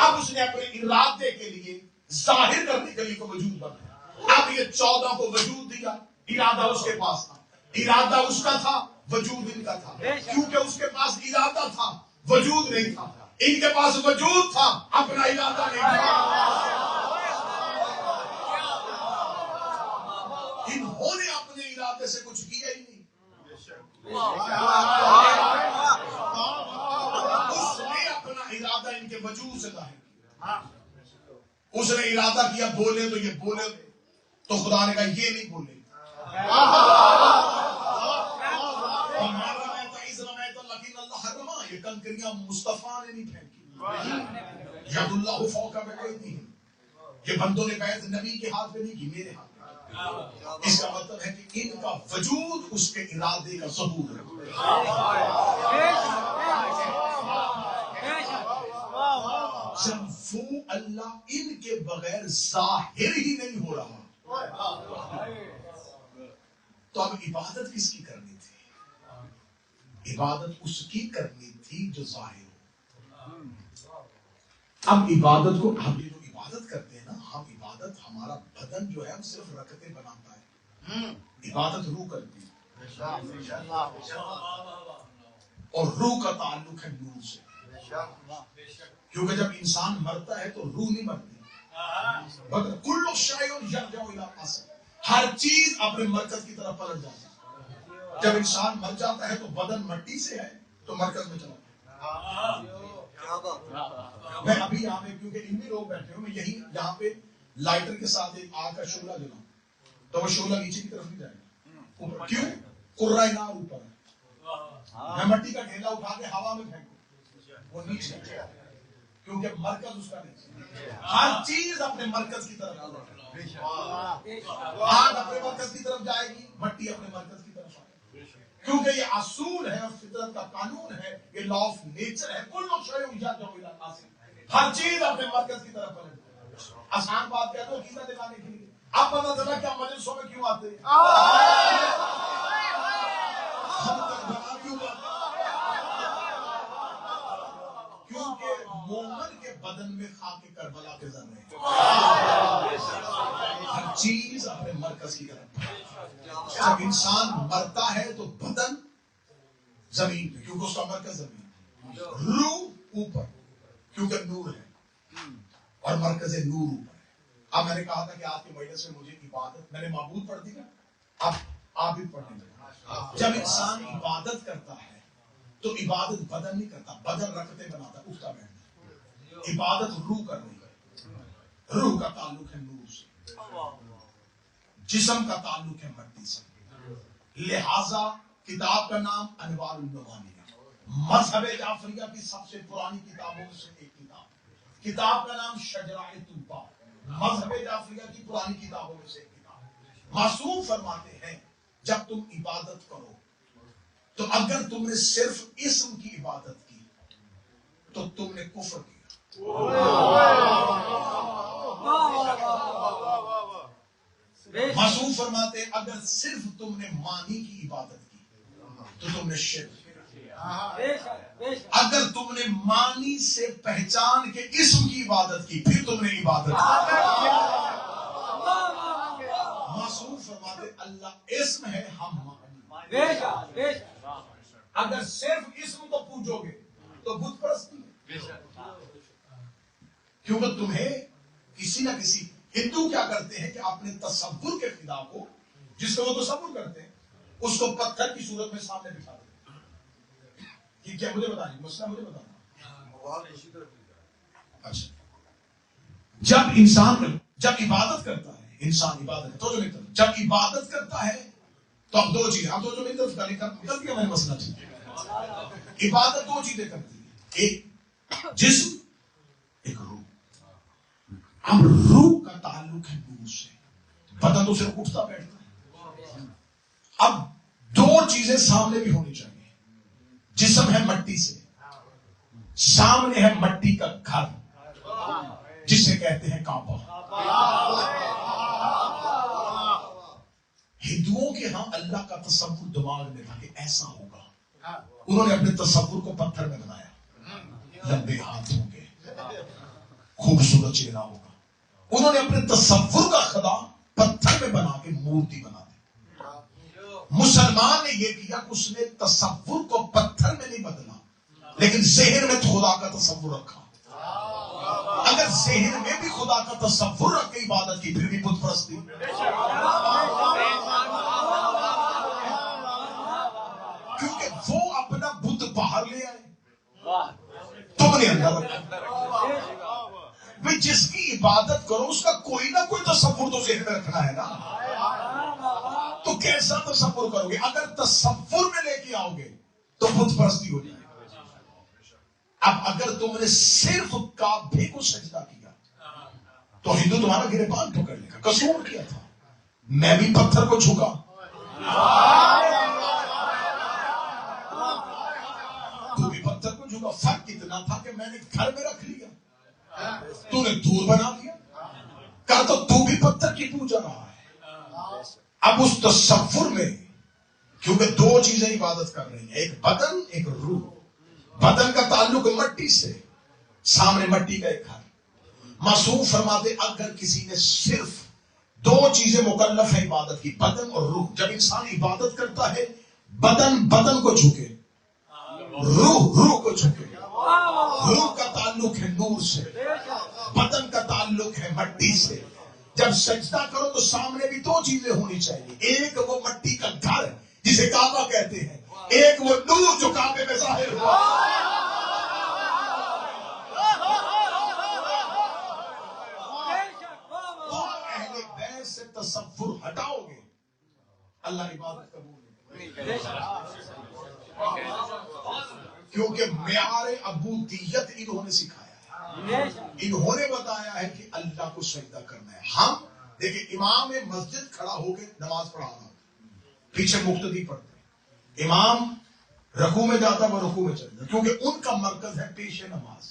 اب اس نے اپنے ارادے کے لیے ظاہر کرنے کے لیے کو وجود بنایا. اب یہ 14 کو وجود دیا. ارادہ اس کے پاس تھا، ارادہ اس کا تھا، وجود ان کا تھا. کیونکہ اس کے پاس ارادہ تھا، وجود نہیں تھا. ان کے پاس وجود تھا، اپنا ارادہ نہیں تھا. انہوں نے اپنے ارادے سے کچھ کیا ہی نہیں. اس نے اپنا ارادہ ان کے وجود سے ظاہر کیا. اس نے ارادہ کیا بولے تو یہ بولے، تو خدا نے کہا یہ نہیں بولے. یہ کنکریاں مصطفیٰ نے نہیں پھینکی. ید اللہ فوق بایدیہم، یہ بندوں نے بیعت نبی کے ہاتھ میں نہیں کی، میرے ہاتھ میں. اس کا مطلب ہے کہ ان کا وجود اس کے ارادے کا ثبوت ہے. جب وہ اللہ ان کے بغیر ظاہر ہی نہیں ہو رہا، تو اب عبادت کس کی کرنی تھی؟ عبادت اس کی کرنی تھی جو ظاہر ہو. اب عبادت کو ہم یہ جو عبادت کرتے ہیں نا، ہم عبادت، ہمارا بدن جو ہے ہم صرف رکعتیں بناتا ہے. عبادت روح کرتی ہے، اور روح کا تعلق ہے نور سے. کیونکہ جب انسان مرتا ہے تو روح نہیں مرتی. کل شیء یرجع الی الاصل، ہر چیز اپنے مرکز کی طرف پلٹ جاتی ہے. جب انسان مر جاتا ہے تو بدن مٹی سے ہے تو مرکز میں چلا جاتا ہے. میں ابھی یہاں پہ کیونکہ علمی لوگ بیٹھے ہوں، میں یہاں پہ لائٹر کے ساتھ ایک آگ کا شعلہ جلاؤں تو وہ شعلہ نیچے کی طرف نہیں جائے گا. کیوں؟ قرۂ نار اوپر ہے. میں مٹی کا ڈھیلا اٹھا کے ہوا میں پھینکوں، وہ نیچے جائے گا کیونکہ مرکز اس کا نہیں. ہر چیز اپنے مرکز کی طرف آگ اپنے مرکز کی طرف جائے گی، مٹی اپنے مرکز کی طرف آئے گی. کیونکہ یہ اصول ہے اور فطرت کا قانون ہے، یہ لا آف نیچر ہے. کل شیء یرجع الی الاصل، ہر چیز اپنے مرکز کی طرف پلٹ. آسان بات کہتا ہوں عقیدہ دلانے کے لیے. اب پتہ چلا کہ ہم مجلسوں میں کیوں آتے ہیں، کیونکہ مومن کے بدن میں خاک کربلا کے ذرے ہیں. ہر چیز اپنے مرکز کی طرف. جب انسان مرتا ہے تو بدن زمین پہ کیونکہ اس کا مرکز زمین ہے، روح اوپر کیونکہ نور ہے، اور مرکز نور اوپر ہے. اب میں نے کہا تھا کہ آج کے مجلس میں مجھے عبادت، میں نے معبود پڑھ دی نا، اب آپ بھی پڑھنے لگے. جب انسان عبادت کرتا ہے تو عبادت بدن نہیں کرتا، بدن رکھتے بناتا، اٹھتا بیٹھتا. عبادت روح کر رہی ہے، روح کا تعلق ہے نور سے، جسم کا تعلق ہے مٹی سے. لہذا کتاب کا نام انوار النعمانی ہے. مذہب جعفریہ کی سب سے پرانی کتابوں سے ایک کتاب کا نام شجرہ طوبہ، مذہب جعفریہ کی پرانی کتابوں میں سے ایک کتاب. معصوم فرماتے ہیں جب تم عبادت کرو تو اگر تم نے صرف اسم کی عبادت کی تو تم نے کفر کیا. معصوم فرماتے ہیں اگر صرف تم نے معنی کی عبادت کی تو تم نے شرک کیا. اگر تم نے معنی سے پہچان کے اسم کی عبادت کی پھر تم نے عبادت کی. معصوم فرماتے اللہ اسم ہے، ہم معنی. اگر صرف اسم کو پوجو گے تو بت پرستی ہے، کیونکہ تمہیں کسی نہ کسی، ہندو کیا کرتے ہیں کہ اپنے تصور کے خدا کو، جس کو وہ تصور کرتے ہیں، اس کو پتھر کی صورت میں سامنے بٹھا دیتے ہیں. یہ کیا مجھے بتائیے، مسئلہ مجھے بتانا. اچھا، جب عبادت کرتا ہے انسان، عبادت تو جو نہیں کرتا، جب عبادت کرتا ہے تو اب دو چیزیں، اب تو جو نہیں طرف کر دیا میں نے مسئلہ ٹھیک ہے. عبادت دو چیزیں کرتی ہے، ایک جسم، ایک روح. اب روح کا تعلق ہے نور سے، بدن تو صرف اٹھتا بیٹھتا ہے. اب دو چیزیں سامنے بھی ہونی چاہیے. جسم ہے مٹی سے، سامنے ہے مٹی کا گھر جسے کہتے ہیں کعبہ. ہندوؤں کے ہاں اللہ کا تصور دماغ میں تھا کہ ایسا ہوگا. انہوں نے اپنے تصور کو پتھر میں بنایا، لمبے ہاتھ ہوں گے، خوبصورت چہرہ ہوگا. انہوں نے اپنے تصور کا خدا پتھر میں بنا کے مورتی بنا دی. مسلمان نے یہ کیا کہ اس نے تصور کو پتھر میں نہیں بدلا، لیکن ذہن میں خدا کا تصور رکھا. اگر ذہن میں بھی خدا کا تصور رکھ کے عبادت کی پھر بھی بت پرستی. کیونکہ وہ اپنا بت باہر لے آئے، تم نے اندر رکھا. بھئی جس کی عبادت کرو اس کا کوئی نہ کوئی تصور تو ذہن میں رکھنا ہے نا. تو کیسا تصور کرو گے؟ اگر تصور میں لے کے آؤ گے تو بت پرستی ہو جائے گی. اب اگر تم نے صرف کعبے کو سجدہ کیا تو ہندو تمہارا گریبان پکڑ لے گا. قصور کیا تھا؟ میں بھی پتھر کو جھکا، تو بھی پتھر کو جھکا. فرق اتنا تھا کہ میں نے گھر میں رکھ لیا، تو نے دور بنا دیا. کہا تو بھی پتھر کی پوجا رہا ہے. اب اس تصور میں کیونکہ دو چیزیں عبادت کر رہی ہیں، ایک بدن ایک روح. بدن کا تعلق مٹی سے، سامنے مٹی کا ایک گھر. معصوم فرماتے اگر کسی نے صرف دو چیزیں مکلف ہے عبادت کی، بدن اور روح. جب انسان عبادت کرتا ہے بدن کو جھکے، روح کو جھکے. روح کا تعلق ہے نور سے، بدن کا تعلق ہے مٹی سے. جب سجدہ کرو تو سامنے بھی دو چیزیں ہونی چاہیے، ایک وہ مٹی کا گھر جسے کعبہ کہتے ہیں، ایک وہ نور جو کعبے میں ظاہر ہوا. اہل بیت سے تصور ہٹاؤ گے اللہ عبادت قبول نہیں. کیونکہ معیار عبودیت انہوں نے سکھایا ہے، انہوں نے بتایا ہے کہ اللہ کو سجدہ کرنا ہے. ہم دیکھیں امام مسجد کھڑا ہو کے نماز پڑھا رہا، پیچھے مقتدی پڑھتے، امام رکوع میں جاتا وہ رکوع میں چل جاتا، کیونکہ ان کا مرکز ہے پیش نماز.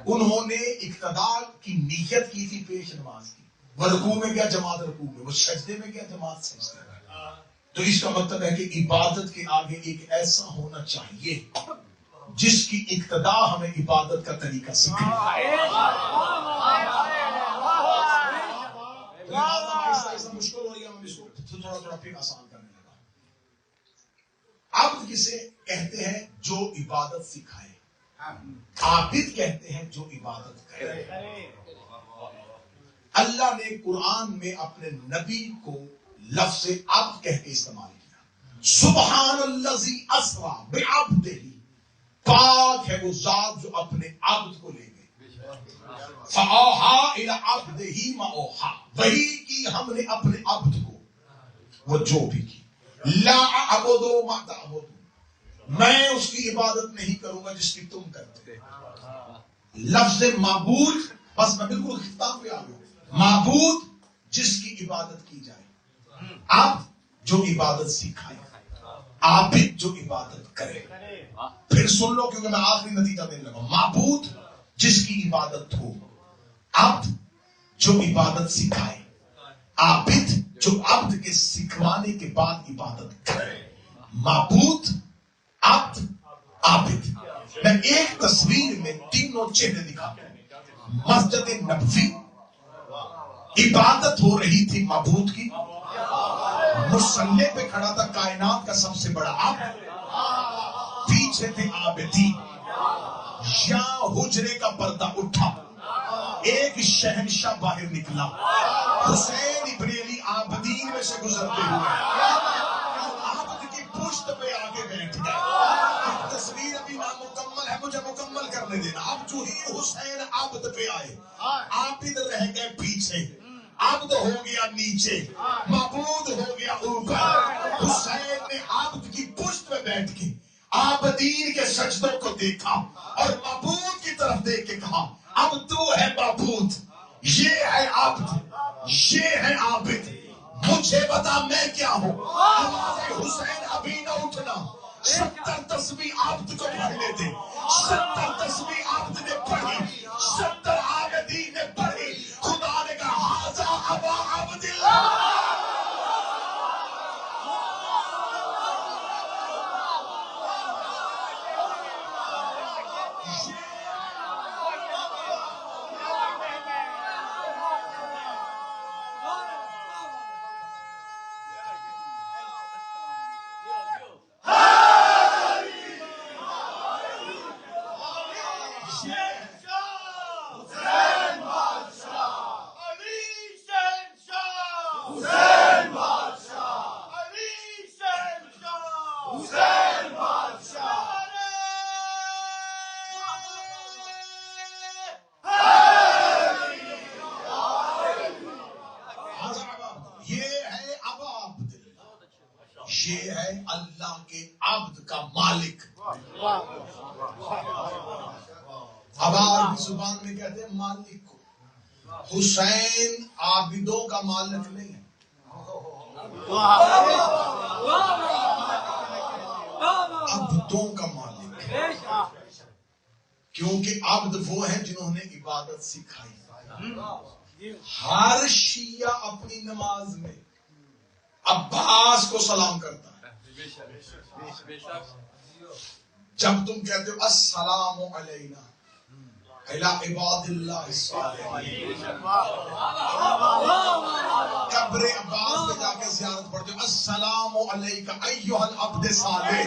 انہوں نے اقتداء کی نیت کی تھی پیش نماز کی. وہ رکوع میں گیا جماعت رکوع میں، وہ سجدے میں گیا جماعت سجدے میں. تو اس کا مطلب ہے کہ عبادت کے آگے ایک ایسا ہونا چاہیے جس کی اقتداء ہمیں عبادت کا طریقہ سکھائے. ایسا مشکل ہو گیا، ہم اس کو تھوڑا پھر آسان کرنے لگا. عبد کسے کہتے ہیں؟ جو عبادت سکھائے. عابد کہتے ہیں جو عبادت کرے. اللہ نے قرآن میں اپنے نبی کو لفظ عبد کہہ کے استعمال کیا. سبحان الذی اسری بعبدہ، پاک ہے وہ ذات جو اپنے عبد کو لے گئے. فاوحی الی عبدہ ما اوحی، وحی کی ہم نے اپنے عبد کو وہ جو بھی کی. لا اعبد ما تعبدون، میں اس کی عبادت نہیں کروں گا جس کی تم کرتے. لفظ معبود، بس میں بالکل خطاب پہ آ گیا. معبود جس کی عبادت کی جائے، عبد جو عبادت سکھائے، عابد جو عبادت کرے. پھر سن لو کیونکہ میں آخری نتیجہ دینے لگا. معبود جس کی عبادت ہو، عبد جو عبادت سکھائے، عابد جو عبد کے سکھوانے کے بعد عبادت کرے. معبود، عبد، عابد. میں ایک تصویر میں تینوں چہرے دکھاتا ہوں. مسجد نبوی عبادت ہو رہی تھی معبود کی، مصلی پہ کھڑا تھا کائنات کا سب سے بڑا عبد، پیچھے تھے عابدین. یہاں حجرے کا پردہ اٹھا، ایک شہنشاہ باہر نکلا، حسین ابن علی عابدین میں سے گزرتے ہوئے عبد کی پشت پہ آگے بیٹھ گئے. تصویر ابھی نامکمل ہے، مجھے مکمل کرنے دینا. اب جو ہی حسین عبد پہ آئے، عابد رہ گئے پیچھے، عبد ہو گیا نیچے، معبود ہو گیا اوپر. حسین نے عبد کی پشت پہ بیٹھ کے عابدین کے سجدوں کو دیکھا اور معبود کی طرف دیکھ کے کہا اب تو ہے معبود، یہ ہے عبد، یہ ہے عابد، مجھے بتا میں کیا ہوں. آواز حسین ابھی نہ اٹھنا. 70 تسبیح عبد کو پڑھ لیتے، 70 تسبیح عبد نے پڑھی، 70 عابدین نے پڑھی. خدا نے کہا ھذا ابا عبد اللہ. یہ ہے اللہ کے عبد کا مالک. اب عربی زبان میں کہتے ہیں مالک کو. حسین عابدوں کا مالک نہیں ہے، عبدوں کا مالک ہے. کیونکہ عبد وہ ہیں جنہوں نے عبادت سکھائی. ہر شیعہ اپنی نماز میں عباس کو سلام کرتا ہے. جب تم کہتے ہو السلام علینا الی عباد اللہ الصالحین، قبر عباس پہ جا کے زیارت پڑھتے ہو السلام علیک ایھا العبد صالح.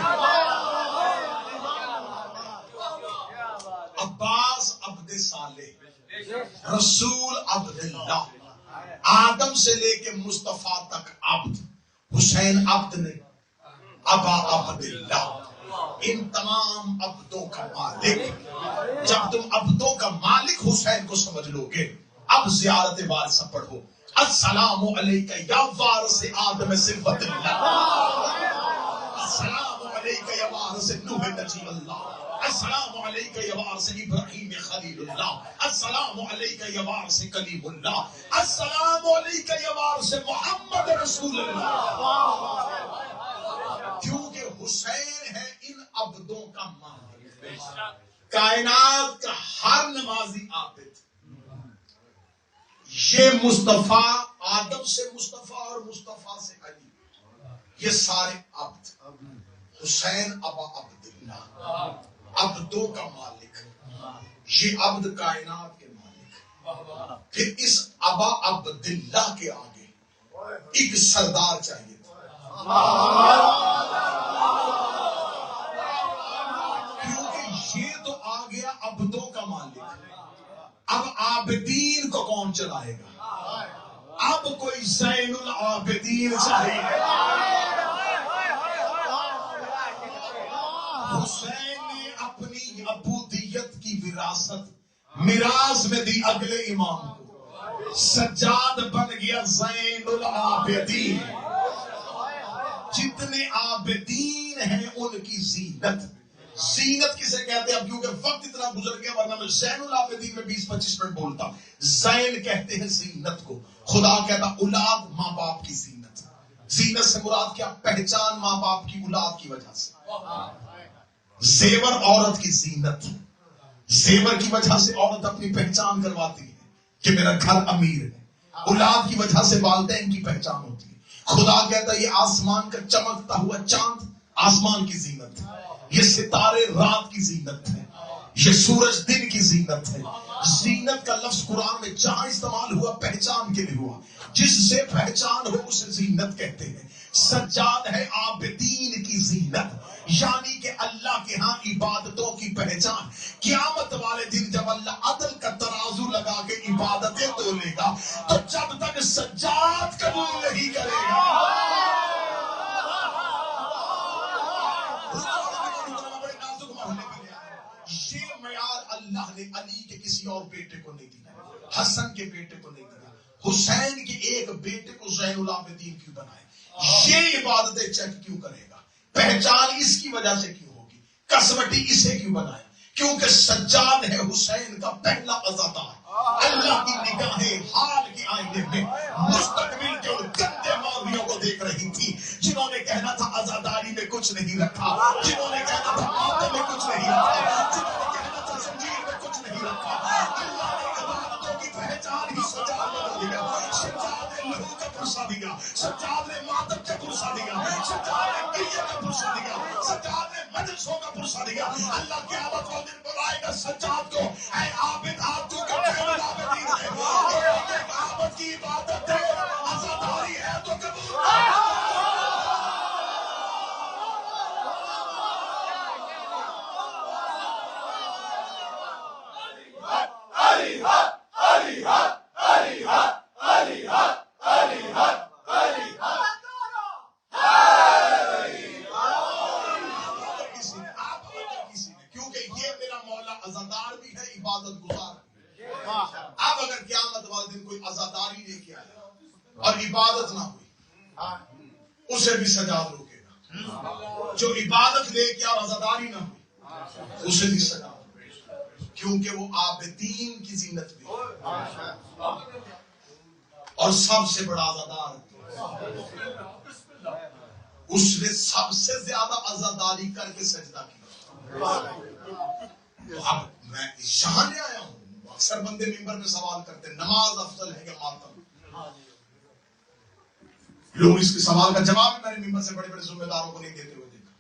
عباس عبد صالح، رسول عبد اللہ، آدم سے لے کے مصطفیٰ تک عبد. حسین عبد نے ابا عبد اللہ، ان تمام عبدوں کا مالک. جب تم عبدوں کا مالک حسین کو سمجھ لو گے، اب زیارت وارثہ پڑھو. السلام علیک یا وارث آدم صفت اللہ، السلام علیک یا وارث نوح نجی اللہ، السلام علیک یا وارث ابراہیم خلیل اللہ، السلام علیک یا وارث کلیم اللہ، السلام علیک یا وارث محمد رسول اللہ. کیونکہ حسین ہے ان عبدوں کا مالک. کائنات کا ہر نمازی عابد. یہ مصطفیٰ، آدم سے مصطفیٰ اور مصطفیٰ سے علی، یہ سارے عبد. حسین ابا عبد اللہ، عبدوں کا مالک. یہ عبد کائنات کے مالک. پھر اس ابا عبد اللہ کے آگے ایک سردار چاہیے تھا، کیونکہ یہ تو آ العابدین کو کون چلائے گا؟ اب کوئی زین العابدین چاہیے. حسین نے اپنی عبودیت کی وراثت میراث میں دی اگلے امام کو. سجاد بن گیا زین العابدین. جتنے عابدین ہیں ان کی زینت. زینت کسے کہتے ہیں؟ اب کیونکہ وقت اتنا گزر گیا ورنہ میں زین العابدین میں 20-25 منٹ بولتا. زین کہتے ہیں زینت کو. خدا کہتا اولاد ماں باپ کی زینت. زینت سے مراد کیا؟ پہچان ماں باپ کی اولاد کی وجہ سے. زیور عورت کی زینت. زیور کی وجہ سے عورت اپنی پہچان کرواتی ہے کہ میرا گھر امیر ہے. اولاد کی وجہ سے والدین کی پہچان ہوتی ہے. خدا کہتا ہے یہ آسمان کا چمکتا ہوا چاند آسمان کی زینت ہے. یہ ستارے رات کی زینت ہے. یہ سورج دن کی زینت ہے. زینت کا لفظ قرآن میں جہاں استعمال ہوا پہچان کے لیے ہوا. جس سے پہچان ہو اسے زینت کہتے ہیں. سجاد ہے عابدین کی زینت، یعنی کہ اللہ کے ہاں عبادتوں کی پہچان. قیامت والے دن جب اللہ عدل کا ترازو لگا کے عبادتیں تولے گا تو جب تک سجاد قبول نہیں کرے گا. یہ معیار اللہ نے علی کے کسی اور بیٹے کو نہیں دیا، حسن کے بیٹے کو نہیں دیا، حسین کے ایک بیٹے کو زین العابدین کیوں بنائے؟ یہ عبادتیں چیک کیوں کرے گا؟ پہچان اس کی وجہ سے کیوں ہوگی؟ کسوٹی اسے کیوں بنایا؟ کیونکہ سجاد ہے حسین کا پہلا عزادار. اللہ کی نگاہیں حال کے آئینے میں مستقبل کے ان گندے مولویوں کو دیکھ رہی تھی جنہوں نے کہنا تھا عزاداری میں کچھ نہیں رکھا، جنہوں نے کہنا تھا آتے میں کچھ نہیں رکھا، جنہوں نے کہنا تھا زنجیر میں کچھ نہیں رکھا. اللہ نے عبادتوں کی پہچان ہی سجاد بنا دیا. سجاد نے لہو کا پرسہ دیا، سجاد نے ماتم کا پرسہ دیا، سجاد نے گریہ کا پرسہ دیا، سجاد نے مجلسوں کا پرسہ دیا. اللہ قیامت والے دن بلائے گا سجاد کو، اے عابد آپ تو کہ عابدین ہے. ایک عابد کی عبادت ہے، عزاداری ہے تو قبول. کیونکہ یہ میرا مولا عزادار بھی ہے، عبادت گزار بھی ہے. اب اگر قیامت والے دن کوئی عزاداری لے کے آیا اور عبادت نہ ہوئی اسے بھی سجاد روکے گا. جو عبادت لے کے اور عزاداری نہ ہوئی اسے بھی سجاد روکے گا، کیونکہ وہ عابدین کی زینت بھی ہے اور سب سے بڑا عزادار. اس نے سب سے زیادہ عزاداری کر کے سجدہ کیا. تو اب میں یہاں لے آیا ہوں. اکثر بندے ممبر میں سوال کرتے ہیں نماز افضل ہے کہ ماتم. لوگ اس کے سوال کا جواب بھی میں نے ممبر سے بڑے بڑے ذمہ داروں کو نہیں دیتے ہوئے دیکھا.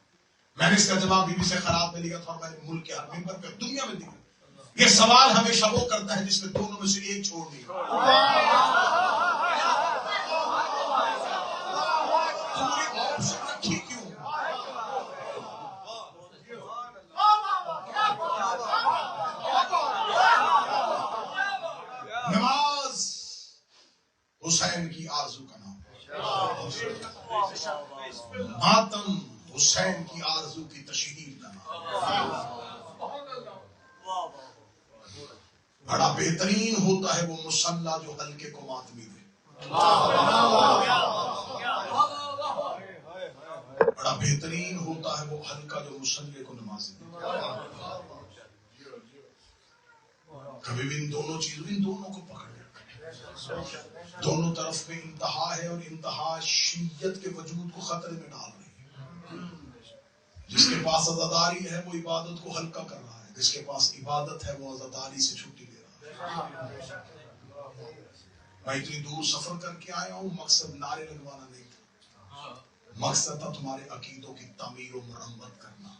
میں نے اس کا جواب بی بی سے خراب میں لیا تھا اور میں نے ملک کے ہر ممبر پہ دنیا میں دیا. یہ سوال ہمیشہ وہ کرتا ہے جس نے دونوں میں سے ایک چھوڑ دیا. پورے آپشن رکھی کیوں؟ نماز حسین کی آرزو کا نام، ماتم حسین کی آرزو کی تشہیر کا نام. بڑا بہترین ہوتا ہے وہ مصلی جو حلقے کو ماتمی دے. بڑا بہترین ہوتا ہے وہ حلقہ جو مصلی کو نمازی دے. کبھی بھی ان دونوں چیزوں ان دونوں کو پکڑ کے رکھیں. دونوں طرف میں انتہا ہے اور انتہا شیعت کے وجود کو خطرے میں ڈال رہی ہے. جس کے پاس عزاداری ہے وہ عبادت کو ہلکا کر رہا ہے، جس کے پاس عبادت ہے وہ عزاداری سے چھٹی لے رہا ہے. میں اتنی دور سفر کر کے آیا ہوں، مقصد نعرے لگوانا نہیں تھا، مقصد تھا تمہارے عقیدوں کی تعمیر و مرمت کرنا.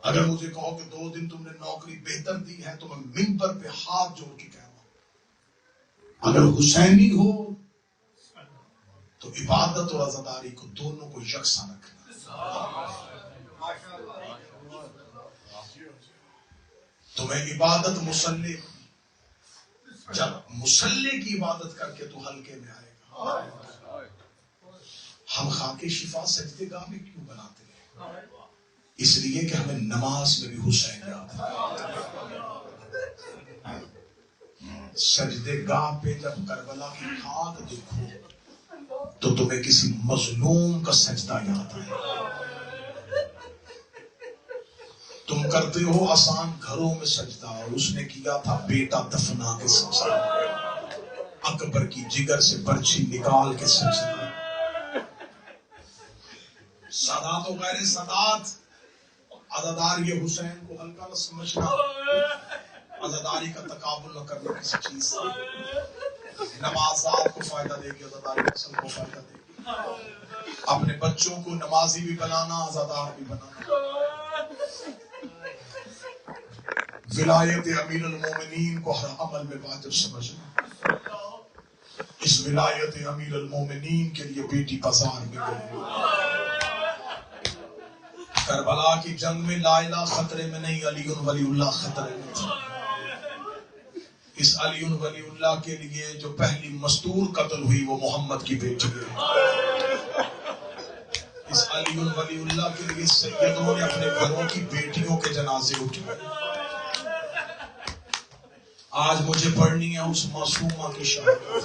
اگر مجھے کہو کہ 2 دن تم نے نوکری بہتر دی ہے تو میں منبر پہ ہاتھ جوڑ کے کہہ رہا ہوں اگر حسینی ہو تو عبادت اور عزاداری کو دونوں کو یکساں رکھنا. تمہیں عبادت مصلی جب مصلی کی عبادت کر کے تو ہلکے میں آئے گا. ہم خاک شفا سجدے گاہ میں کیوں بناتے ہیں؟ اس لیے کہ ہمیں نماز میں بھی حسین یاد ہے. سجدے گاہ پہ جب کربلا کی خاک دیکھو تو تمہیں کسی مظلوم کا سجدہ یاد آئے. تم کرتے ہو آسان گھروں میں سجدہ، اور اس نے کیا تھا بیٹا دفنا کے سجدہ، اکبر کی جگر سے برچھی نکال کے سجدہ. سادات و غیر سادات، عزادار یہ حسین کو ہلکا نہ سمجھنا، عزاداری کا تقابل نہ کرنا کسی چیز سے. نماز ذات کو فائدہ دے گی، عزاداری نسل کو فائدہ دے گی. اپنے بچوں کو نمازی بھی بنانا، عزادار بھی بنانا. ولایت امیر المومنین کو ہر عمل میں واجب سمجھنا. اس ولایت امیر المومنین کے لیے بیٹی بازار میں گئی. کربلا کی جنگ میں لا الہ خطرے میں نہیں، علی ولی اللہ خطرے میں تھا. اس علی ولی اللہ کے لیے جو پہلی مستور قتل ہوئی وہ محمد کی بیٹی ہے. اس علی ولی اللہ کے لیے سیدوں نے اپنے گھروں کی بیٹیوں کے جنازے اٹھائے. آج مجھے پڑھنی ہے اس معصومہ کی شہادت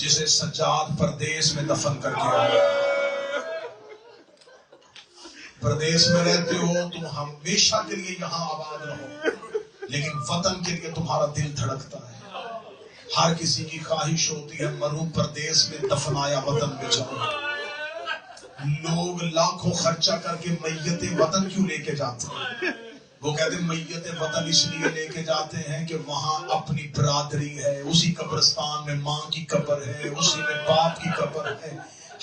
جسے سجاد پردیس میں دفن کر کے آیا. پردیس میں رہتے ہو تم ہمیشہ کے لیے یہاں آباد رہو، لیکن وطن کے لیے تمہارا دل دھڑکتا ہے. ہر کسی کی خواہش ہوتی ہے مروں پردیس میں دفنایا وطن میں جاؤ. لوگ لاکھوں خرچہ کر کے میت وطن کیوں لے کے جاتے ہیں؟ وہ کہتے ہیں میت وطن اس لیے لے کے جاتے ہیں کہ وہاں اپنی برادری ہے، اسی قبرستان میں ماں کی قبر ہے، اسی میں باپ کی قبر ہے.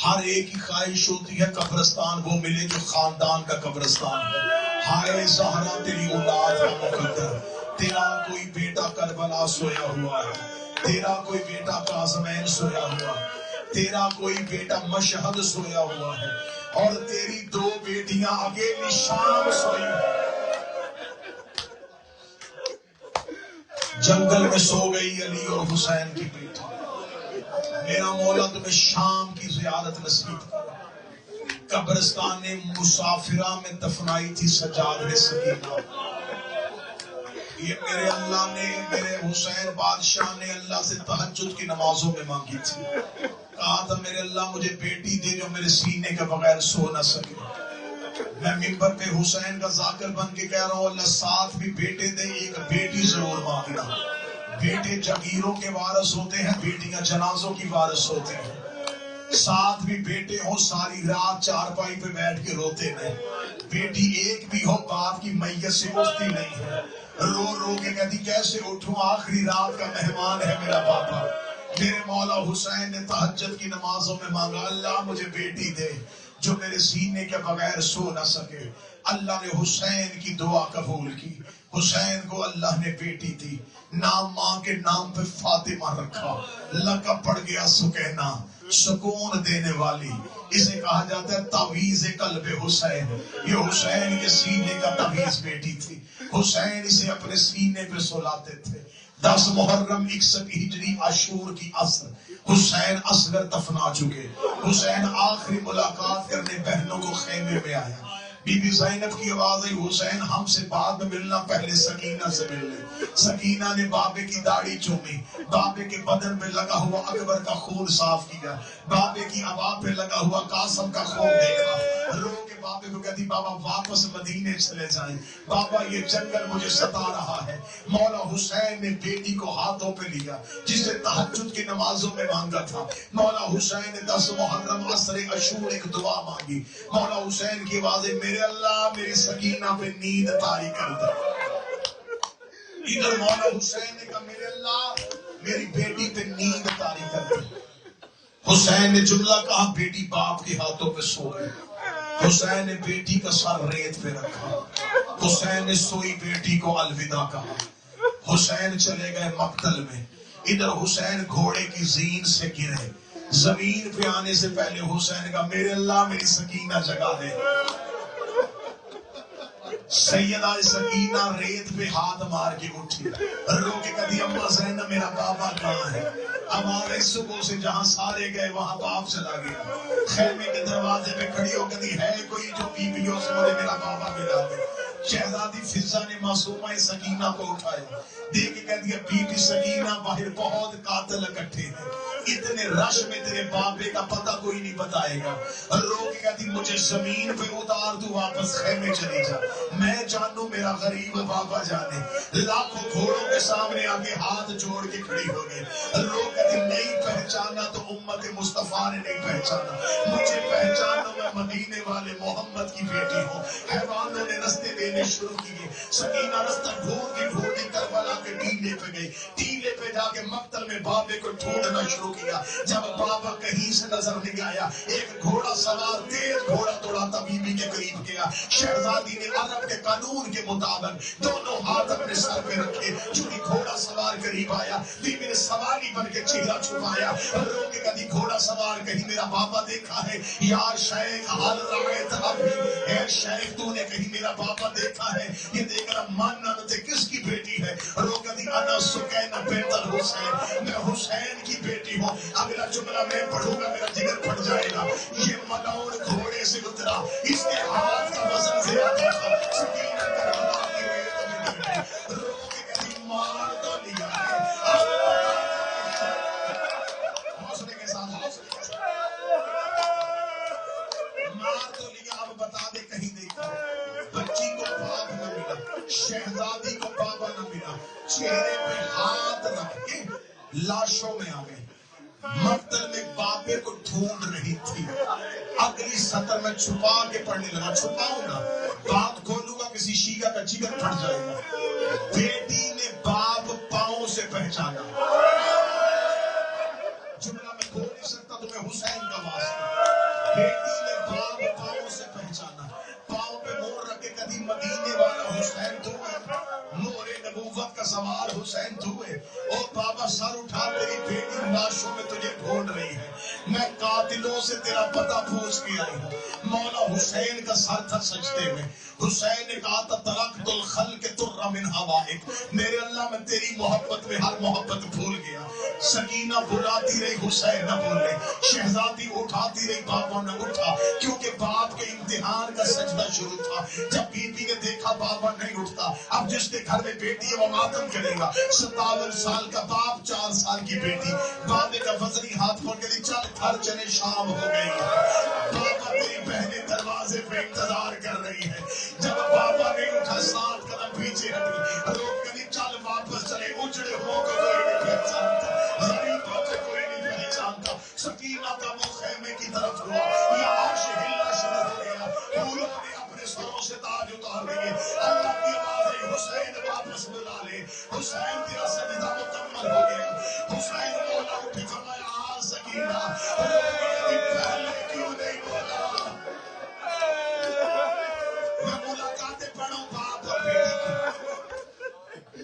ہر ایک کی خواہش ہوتی ہے قبرستان وہ ملے جو خاندان کا قبرستان ہے. ہائے زہرا تیری اولاد کا مقدر، تیرا کوئی بیٹا کربلا سویا ہوا ہے، تیرا کوئی بیٹا قاسمین سویا ہوا ہے، تیرا کوئی بیٹا مشہد سویا ہوا ہے، اور تیری دو بیٹیاں اکیلی شام سوئی ہیں. جنگل میں سو گئی علی اور حسین کی بیٹی. میرا مولا تمہیں شام کی زیارت نصیب کرے. قبرستان مسافرہ میں دفنائی تھی سجاد نے سکینہ. یہ میرے اللہ نے، میرے حسین بادشاہ نے اللہ سے تہجد کی نمازوں میں مانگی تھی. کہا تھا میرے اللہ مجھے بیٹی دے جو میرے سینے کے بغیر سو نہ سکے. میں منبر پہ حسین کا ذاکر بن کے کہہ رہا ہوں اللہ ساتھ بھی بیٹے دے، ایک بیٹی ضرور مانگنا. بیٹے جگیروں کے وارث ہوتے ہیں، بیٹیاں جنازوں کی وارث ہوتے ہیں. ساتھ بھی بیٹے ہوں ساری رات چارپائی پہ بیٹھ کے روتے نہیں. بیٹی ایک بھی ہو باپ کی میت سے اٹھتی نہیں ہے، رو رو کے کہتی کیسے اٹھوں، آخری رات کا مہمان ہے میرا پاپا. میرے مولا حسین نے تہجد کی نمازوں میں مانگا اللہ مجھے بیٹی دے جو میرے سینے کے بغیر سو نہ سکے. اللہ نے حسین کی دعا قبول کی. حسین کو اللہ نے بیٹی دی. نام ماں کے نام پہ فاطمہ رکھا. لقب پڑ گیا سکینہ، سکون دینے والی. اسے کہا جاتا ہے تعویذ قلب حسین. یہ حسین کے سینے کا تعویذ بیٹی تھی. حسین اسے اپنے سینے پہ سلاتے تھے. 10 محرم 61 ہجری عاشور کی عصر حسین اصغر دفنا چکے. حسین آخری ملاقات کرنے بہنوں کو خیمے میں آیا. بی بی زینب کی آواز آئی حسین ہم سے بعد میں ملنا، پہلے سکینہ سے مل لے. سکینہ نے بابے کی داڑھی چومی، بابے کے بدن پہ لگا ہوا اکبر کا خون صاف کیا، بابے کی عبا پہ لگا ہوا قاسم کا خون دیکھا. رو کے بابے کو کہتی بابا واپس مدینے چلے جائیں، بابا یہ جنگل مجھے ستا رہا ہے. مولا حسین نے بیٹی کو ہاتھوں پہ لیا جسے تہجد کی نمازوں میں مانگا تھا. مولا حسین نے 10 محرم عصر عاشور ایک دعا مانگی. مولا حسین کی آواز میرے اللہ میری سکینہ پہ نیند طاری کر دے. ادھر مولا حسین نے کہا میرے اللہ میری بیٹی پہ نیند طاری کر دے. حسین نے جملہ کہا بیٹی باپ کے ہاتھوں پہ سو گئی. حسین نے بیٹی کا سر ریت پہ رکھا. حسین نے سوئی بیٹی کو الوداع کہا. حسین چلے گئے مقتل میں. ادھر حسین گھوڑے کی زین سے گرے. زمین پہ آنے سے پہلے حسین کا میرے اللہ میری سکینہ جگا دے. سیدہ سکینہ ریت پہ ہاتھ مار کے اٹھی، رو کے کہتی اما زینب میرا بابا کہاں ہے؟ اب آ گئی صبح سے جہاں سارے گئے وہاں باپ چلا گیا، خیمے کے دروازے پہ کھڑی ہو کہتی ہے کوئی جو بیویوں سے مجھے میرا بابا ملا دے۔ شہزادی فضہ نے معصومہ سکینہ کو اٹھایا، دیکھ کے کہتی ہے بی بی سکینہ باہر بہت قاتل اکٹھے ہیں، اتنے رش میں تیرے بابے کا پتہ کوئی نہیں بتائے گا۔ رو کے کہتی مجھے زمین پہ اتار تو واپس خیمے چلی جا، میں جانوں میرا غریب بابا جانے۔ لاکھوں گھوڑوں کے سامنے آگے ہاتھ جوڑ کے کھڑی ہو گئی، رو کہتی نہیں پہچانا تو امت مصطفیٰ نے نہیں پہچانا، مجھے پہچانو میں مدینے والے محمد کی بیٹی ہوں۔ حیوانوں نے رستے دینے شروع کیے، سکینہ رستہ ڈھونڈتی ڈھونڈتی کربلا کے ٹیلے پہ گئی، ٹیلے پہ جا کے مقتل میں بابے کو ڈھونڈنا شروع کیا۔ جب بابا کہیں سے نظر نہیں آیا، ایک گھوڑا سوار تیز گھوڑا دوڑاتا بی بی کے قریب گیا۔ شہزادی نے عرب کے قانون کے مطابق دونوں ہاتھ اپنے سر پہ رکھے، چونکہ گھوڑا سوار قریب آیا، بی بی نے سواری بن کے چہرہ چھپایا، رو کے کہتی گھوڑا سوار کہیں میرا بابا دیکھا ہے؟ یا شیخ حل رائت ابھی، اے شیخ تو نے کہیں میرا بابا دیکھا ہے؟ یہ دیکھ کر ماننا تے کس کی بیٹی ہے؟ رو کہتی انا سکینہ بنت الحسین، میں حسین کی بیٹی ہوں۔ اگلا جملہ میں پڑھوں گا میرا جگر پھٹ جائے گا۔ یہ ملعون گھوڑے سے اترا، اس کے ہاتھ کا وزن زیادہ تھا، سکینہ کربلا کی ریت میں گر گئی۔ رو کے کہتی مار تو لیا ہے، حوصلے کے ساتھ مار تو لیا، اب بتا دے کہیں دیکھا بچی کو باپ نہ ملا، شہزادی کو بابا نہ ملا، چہرے پہ ہاتھ رکھ کے لاشوں میں آ گئی۔ مقتل میں بابے کو ڈھونڈ رہی تھی، اگلی سطر میں چھپا کے پڑھنے لگا، چھپاؤں گا بات کھولوں گا کسی شیعہ کا جگر پھٹ جائے گا۔ بیٹی نے باپ پاؤں سے پہچانا، جملہ میں کھول نہیں سکتا تمہیں حسین کا واسطہ۔ بیٹی نے باپ پاؤں سے پہچانا، پاؤں پہ مور رکھ کے کبھی مدینے والا حسین تو ہے، نور نبوت کا سوار حسین تو ہے۔ او بابا سر اٹھا، تیری بیٹی لاشوں میں تجھے ڈھونڈ رہی ہے، میں قاتلوں سے تیرا پتہ پوچھ کے آئی ہوں۔ مولا حسین کا سر تھا سجدے میں، حسین نے کہا تھا ترکت الخلق تر من ہوائک، میرے اللہ میں تیری محبت میں ہر محبت بھول گیا۔ سکینہ بلاتی رہی، حسین نہ بولے، شہزادی اٹھاتی رہی، بابا نہ اٹھا، کیونکہ باپ کے امتحان کا سجدہ شروع تھا۔ جب بی بی نے دیکھا بابا نہیں اٹھتا، اب جس کے گھر میں بیٹی ہے وہ ماتم کرے گا۔ 57 سال کا باپ، 4 سال کی بیٹی، بابے کا وزنی ہاتھ پھوڑ کے چل گھر چلے، شام ہو گئی ہے، بابا میری بہنیں دروازے پہ انتظار کر رہی ہے۔ جب بابا نہیں اٹھا 7 قدم پیچھے ہٹی، لوگ کہتے چل واپس چلے، اجڑے ہو کو کوئی نہیں پہچانتا، غریبوں کو کوئی نہیں پہچانتا۔ سکینہ کا منہ خیمے کی طرف ہوا، یہ عرش ہلنا شروع ہو گیا، پھولوں نے اپنے سروں سے تاج اتار دیے، اللہ کی آواز ہے حسین واپس بلا لے، حسین تیرا سجدہ مکمل ہو گیا۔ حسین مولا اٹھے، فرمایا آ سکینہ، پہلے کیوں نہیں بولا؟ میں ملاقاتیں پڑھوں باپ اور بیٹی کی،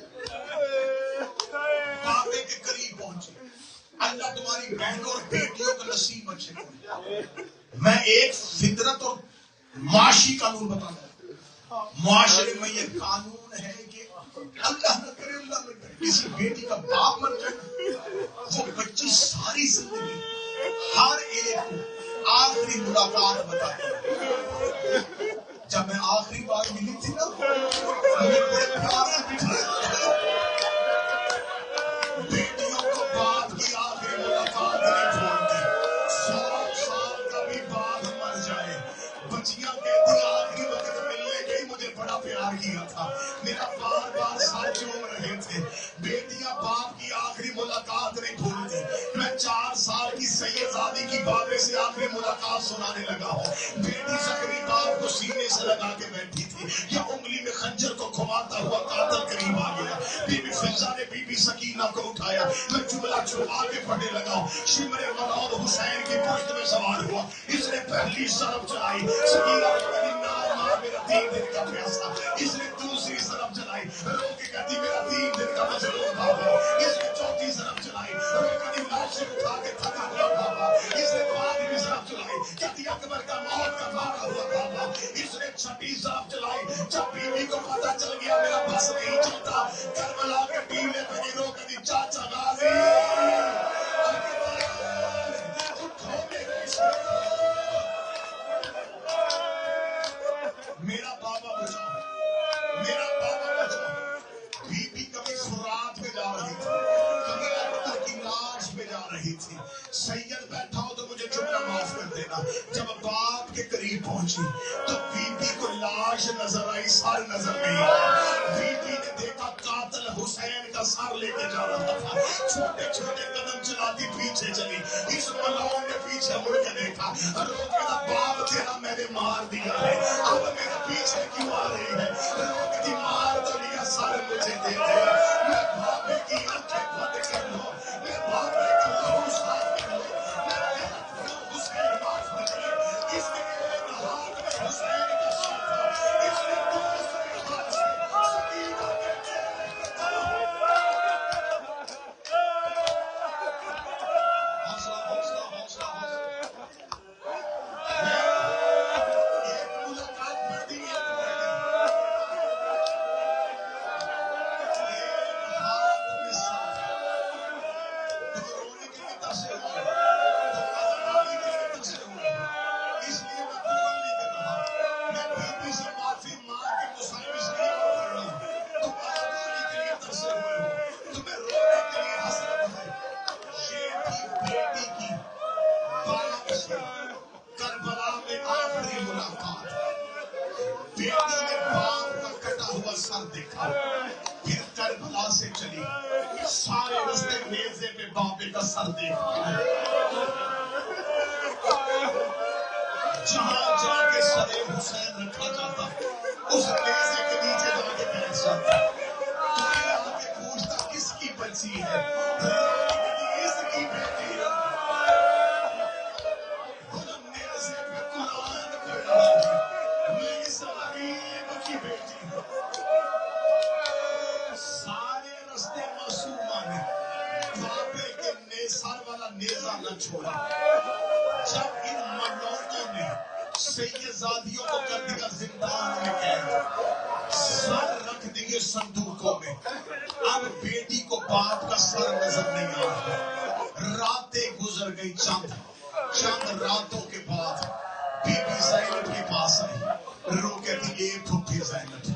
بابے کے قریب پہنچے، اللہ تمہاری بہنوں اور بیٹیوں کا نصیب اچھے کرے۔ میں ایک فطرت اور معاشی قانون بتانا ہوں، معاشرے میں یہ قانون ہے کہ اللہ نہ کرے، اللہ نہ کرے کسی بیٹی کا باپ مر جائے، وہ بچی ساری زندگی ہر ایک کو آخری ملاقات بتاتی ہے۔ جب میں آخری بار ملی تھی نا، مجھے بڑے پیارے بیٹیوں کو باپ کی آخری ملاقات نہیں چھوڑتی، 100 سال کا بھی باپ مر جائے، بچیاں کہتی آخری وقت ملنے گئی، مجھے بڑا پیار کیا تھا، میرا بار بار ساتھ چوم رہے تھے۔ بیٹیاں باپ کی آخری ملاقات نہیں بھولتی۔ میں 4 سال کی سیدزادی کی بابے سے آخری ملاقات سنانے لگا ہوں، بیٹی زخمی باپ کو سینے سے لگا کے بیٹھی تھی، یا انگلی میں خنجر کو گھماتا ہوا قاتل قریب آ گیا، بی بی فضہ نے بی بی سکینہ کو اٹھایا، میں جملہ چھپا کے پڑھنے لگا ہوں، شمر ملعون حسین کی پشت میں سوار ہوا، اس نے پہلی ضرب چلائی، سکینہ کو کہتی نہ مار میرا 3 دن کا پیاسا، اس نے دوسری ضرب چلائی، رو کے کہتی میرا 3 دن کا مظلوم بابا، اس نے چوتھی ضرب چلائی، رو کہتی لاشیں اٹھا کے تھکا ہوا بابا، اس نے 5ویں ضرب چلائی، کہتی اکبر کا موت کا مارا ہوا بابا، اس نے لاٹھی صاف چلائی. جب بیوی کو پتا چل گیا میرا بس نہیں چلتا, کربلا کے ٹیلے پہ گرو کدی چاچا غازی اٹھو میرے شیرو. میرا بابا بچاؤ, میرا بابا بچاؤ. بی بی کبھی سرات پہ جا رہی تھی, کبھی اکتر کی لاش پہ جا رہی تھی. سید بیٹھا ہو تو مجھے جملہ معاف کر دینا. جب باپ کے قریب پہنچی تو بی بی کو لاش نظر آئی, سر نظر نہیں آیا. بی بی نے دیکھا قاتل حسین کا سر لے کے جا رہا تھا. چھوٹے چھوٹے قدم چلاتی پیچھے چلی. اس ملعون نے پیچھے مڑ کے دیکھا, روکے دا باپ تیرا میں نے مار دیا ہے, اب میرے پیچھے کیوں آ رہی ہے. روکتی مار تو لیا, سر مجھے دے دے. میں بابے کی آنکھیں بند کر لو, میں بابے کا لہو صاف کر لو, میں غیرت کروں حسین معاف کر لے. اس نے ایک ہاتھ میں حسین کا سر تھا, اس نے دوسرے ہاتھ سے سکینہ کے چہرے کو تھما. حوصلہ حوصلہ حوصلہ حوصلہ. ایک ملاقات پڑھ دی, ایک پڑھ دی. ایک ہاتھ میں صاف, تو رونے کے لیے ترسے ہوئے, تو آزادی کے لیے ترسے ہوئے. اس لیے میں دعا نہیں کر رہا, میں بی بی سے معافی مانگ کے مسلم اس لیے پڑھ رہا ہوں. تم آزادی کے لیے ترسے ہوئے ہو, تمہیں رونے کے لیے حسرت ہے. یہ تھی بیٹی کی باپ سے کربلا میں آخری ملاقات. بیٹی نے باپ کا کٹا ہوا سر دیکھا, پھر کربلا سے چلی, سارے رستے نیزے پہ باپے کا سر دیکھا. جہاں جا کے سر حسین رکھا جاتا اس نیزے کے نیچے جا کے بیٹھ جاتا. تمہیں آ کے پوچھتا کس کی بچی ہے, اس کی بیٹی ہے. نیزے پہ قرآن پڑھ رہا ہے, میں اس غریب کی بیٹی ہوں. سارے رستے معصومہ نے باپے کے سر والا نیزہ نہ چھوڑا. جب ان ملوکوں نے سیدزادیوں کو کر دیا زندان میں قید, سر رکھ دیے صندوقوں میں, اب بیٹی کو باپ کا سر نظر نہیں آ رہا. راتیں گزر گئی, چند راتوں کے بعد بی بی زینب کے پاس آئی. رو کہتی اے پھوپھی زینب,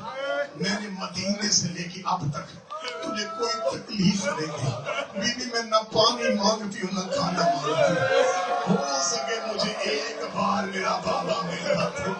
میں نے مدینے سے لے کے اب تک تجھے کوئی تکلیف نہیں دی. بی بی میں نہ پانی مانگتی ہوں نہ کھانا مانگتی ہوں, ہو سکے مجھے ایک بار میرا بابا ملا دے.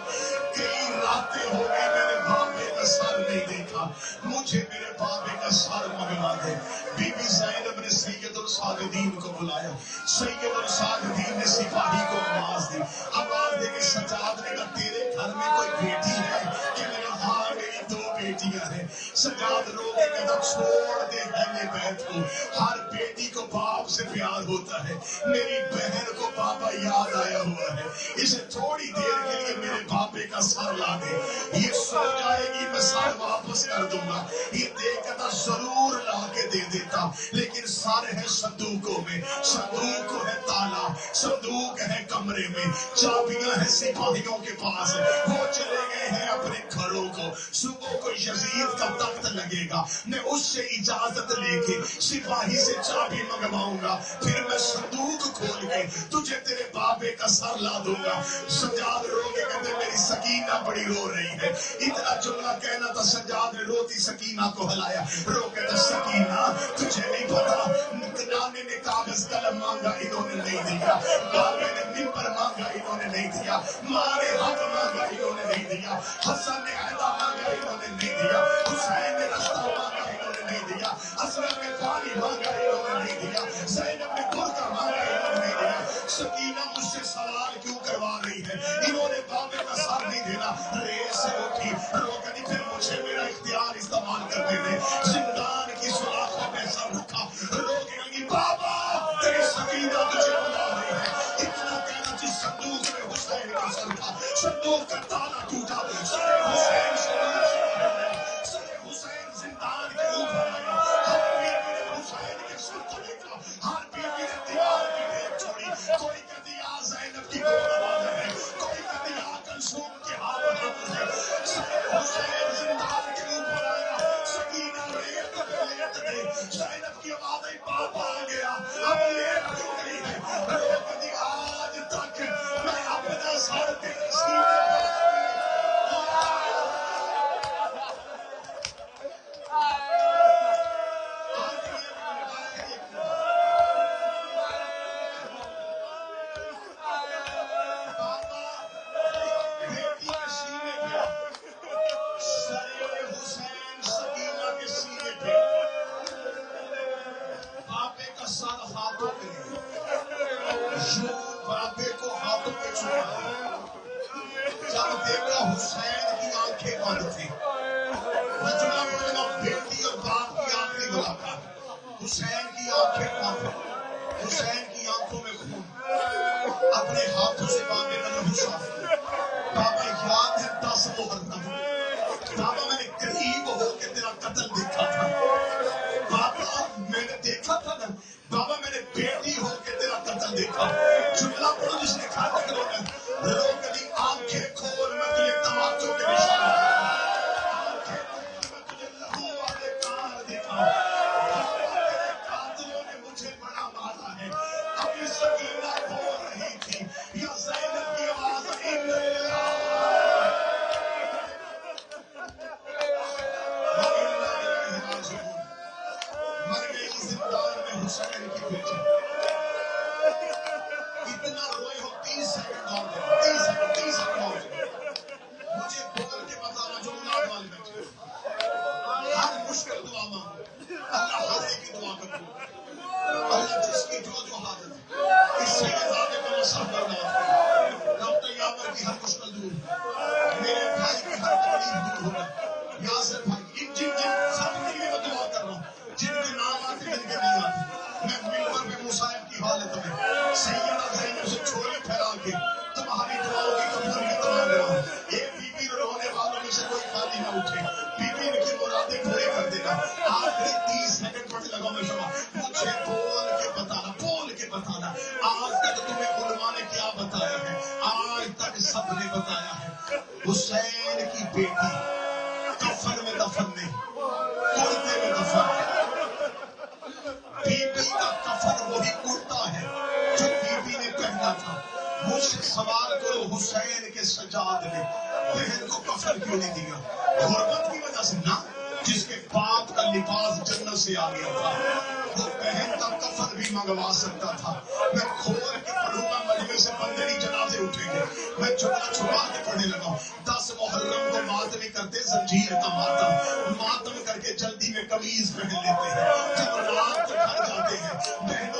کئی راتیں ہو گئی میں نے بابے کا سر نہیں دیکھا, مجھے میرے بابے کا سر منگوا دے. بی بی زینب نے سید الساجدین کو بلایا. سید الساجدین نے سپاہی کو آواز دی, آواز دے کے سجاد نے کہا تیرے گھر میں کوئی بیٹی ہے کہ میرا ہاں میری دو بیٹیاں ہیں. سجاد رو کے کہا چھوڑ دے اہل بیت کو, ہر بیٹی کو باپ سے پیار ہوتا ہے. میری بہن کو بابا یاد آیا ہوا ہے, اسے تھوڑی دیر کے لیے میرے بابے کا سر لا دے. یہ سو جائے گی میں سر واپس کر دوں گا. یہ دیکھ کر ضرور لا کے دے دیتا, لیکن سر ہے صندوقوں میں, صندوق ہے تالا, صندوق ہے کمرے میں, چابیاں ہیں سپاہیوں کے پاس. وہ چلے گئے ہیں اپنے گھروں کو. صبح کو یزید کا تخت لگے گا, میں اس سے اجازت لے کے سپاہی سے چابی منگواؤں گا, پھر میں صندوق کھول کے تجھے تیرے بابے کا سر لا دوں گا. سجاد رو کے کہتے میری سکینہ بڑی رو رہی ہے. اتنا جملہ کہنا تھا, سجاد نے روتی سکینہ کو ہلایا. رو کہتا سکینہ تجھے نہیں پتا, نانے نے کاغذ قلم مانگا انہوں نے نہیں دیا, بابے نے ممبر مانگا انہوں نے نہیں دیا, ماں نے حق مانگا انہوں نے نہیں دیا, حسن نے عہدہ مانگا انہوں نے نہیں دیا, حسین نے رستہ مانگا انہوں نے نہیں دیا, اسلم نے پانی مانگا انہوں نے نہیں دیا, زینب نے برقع مانگا انہوں نے نہیں دیا. سکینہ مجھ سے سوال کیوں کروا رہی ہے, انہوں نے بابے کا ساتھ نہیں دینا. ریس سے اٹھی رو کہتی پھر مجھے میرا اختیار استعمال کرنے دے. زندان کی سلاخوں میں سر رکھا, رو کے لگی بابا تیری سکینہ تجھے بلا رہی ہے. اتنا کہنا جس صندوق میں حسین کا سر تھا, صندوق کا تالا ٹوٹا, سر حسین زندان کے اوپر آیا. ہر بیوی نے حسین کے سر کو دیکھا, ہر بیوی نے دیوار کی ڈیک چھوڑی. کوئی کہتی آ زینب کی گول آواز ہے, کوئی کہتی آ کلثوم کی ہاں ہے. ہاتھوں میں یوں بابے کو ہاتھوں میں چھپایا. جب دیکھا حسین کی آنکھیں بند تھی. جملہ بولنا بیٹی اور باپ کی آخری ملاقات. حسین کی آنکھیں بند, حسین کی آنکھوں میں خون, اپنے ہاتھوں سے بابے کا لہو صاف کیا. بابا یاد ہے 10 محرم, بابا میں نے قریب ہو کے تیرا قتل دیکھا تھا. بابا میں نے دیکھا تھا نا, بابا میں نے بیٹی ہو کے تیرا قتل دیکھا. جملہ پڑھو جس نے کھا تک رو کبھی آنکھیں کھول میں تجھے تماچوں کے نشان, آنکھیں کھول میں تجھے لہو والے کار دکھا. تیرے قاتلوں نے مجھے بڑا مارا ہے. ابھی سکینہ بول رہی تھی یا زینب کی آواز ان اللہ مر گئی زندان میں حسین کی بیٹی. اتنا روئے ہو 30 سیکنڈ اور دے, 30 سیکنڈ اور دے. مجھے بول کے بتانا جو اولاد والے بیٹھے ہر مشکل دعا مانگو, اللہ ہر ایک کی دعا قبول. اللہ جس کی جو حاجت ہے اس سے زیادہ کو نصب کرنا. ڈاکٹر یامر کی ہر مشکل دور, میرے بھائی کی ہر تکلیف دور ہوگا. یاسر بھائی جن سب کے لیے میں دعا کر رہا ہوں, جن کے نام آتے جن کے نہیں آتے. میں ممبر میں مصائب کی حالت میں سیدہ زینب سے چھوڑے پھیلا کے تمہاری دعاؤں کی قبولیت مانگ رہا ہوں. ایک بی بی رونے والوں میں سے کوئی خالی نہ اٹھے. بی بی کی مرادیں پورے کر دینا. آخری 30 سیکنڈ پڑھنے لگا میں شما. مجھے بول کے بتانا آج تک تمہیں علماء نے کیا بتایا ہے, آج تک سب نے بتایا ہے حسین کی بیٹی کفن میں دفن نہیں, کرتے میں دفن ہے. بی بی کا کفن وہی کرتا ہے جو بی بی نے پہنا تھا. مجھ سے سوال کرو حسین کے سجاد نے بہن کو کفن کیوں نہیں دیا؟ غربت کی وجہ سے نہ, جس کے باپ کا لباس جنت سے آ گیا تھا وہ بہن کا کفن بھی منگوا سکتا تھا. میں کھول کے پڑھوں گا, مجمع سے بندری جنازے اٹھیں گے. میں جملہ چھپا کے پڑھنے لگا. 10 محرم کو ماتم کرتے زنجیر کا ماتم کر کے جلدی میں قمیض پہن لیتے ہیں. جب رات کو گھر جاتے ہیں بہن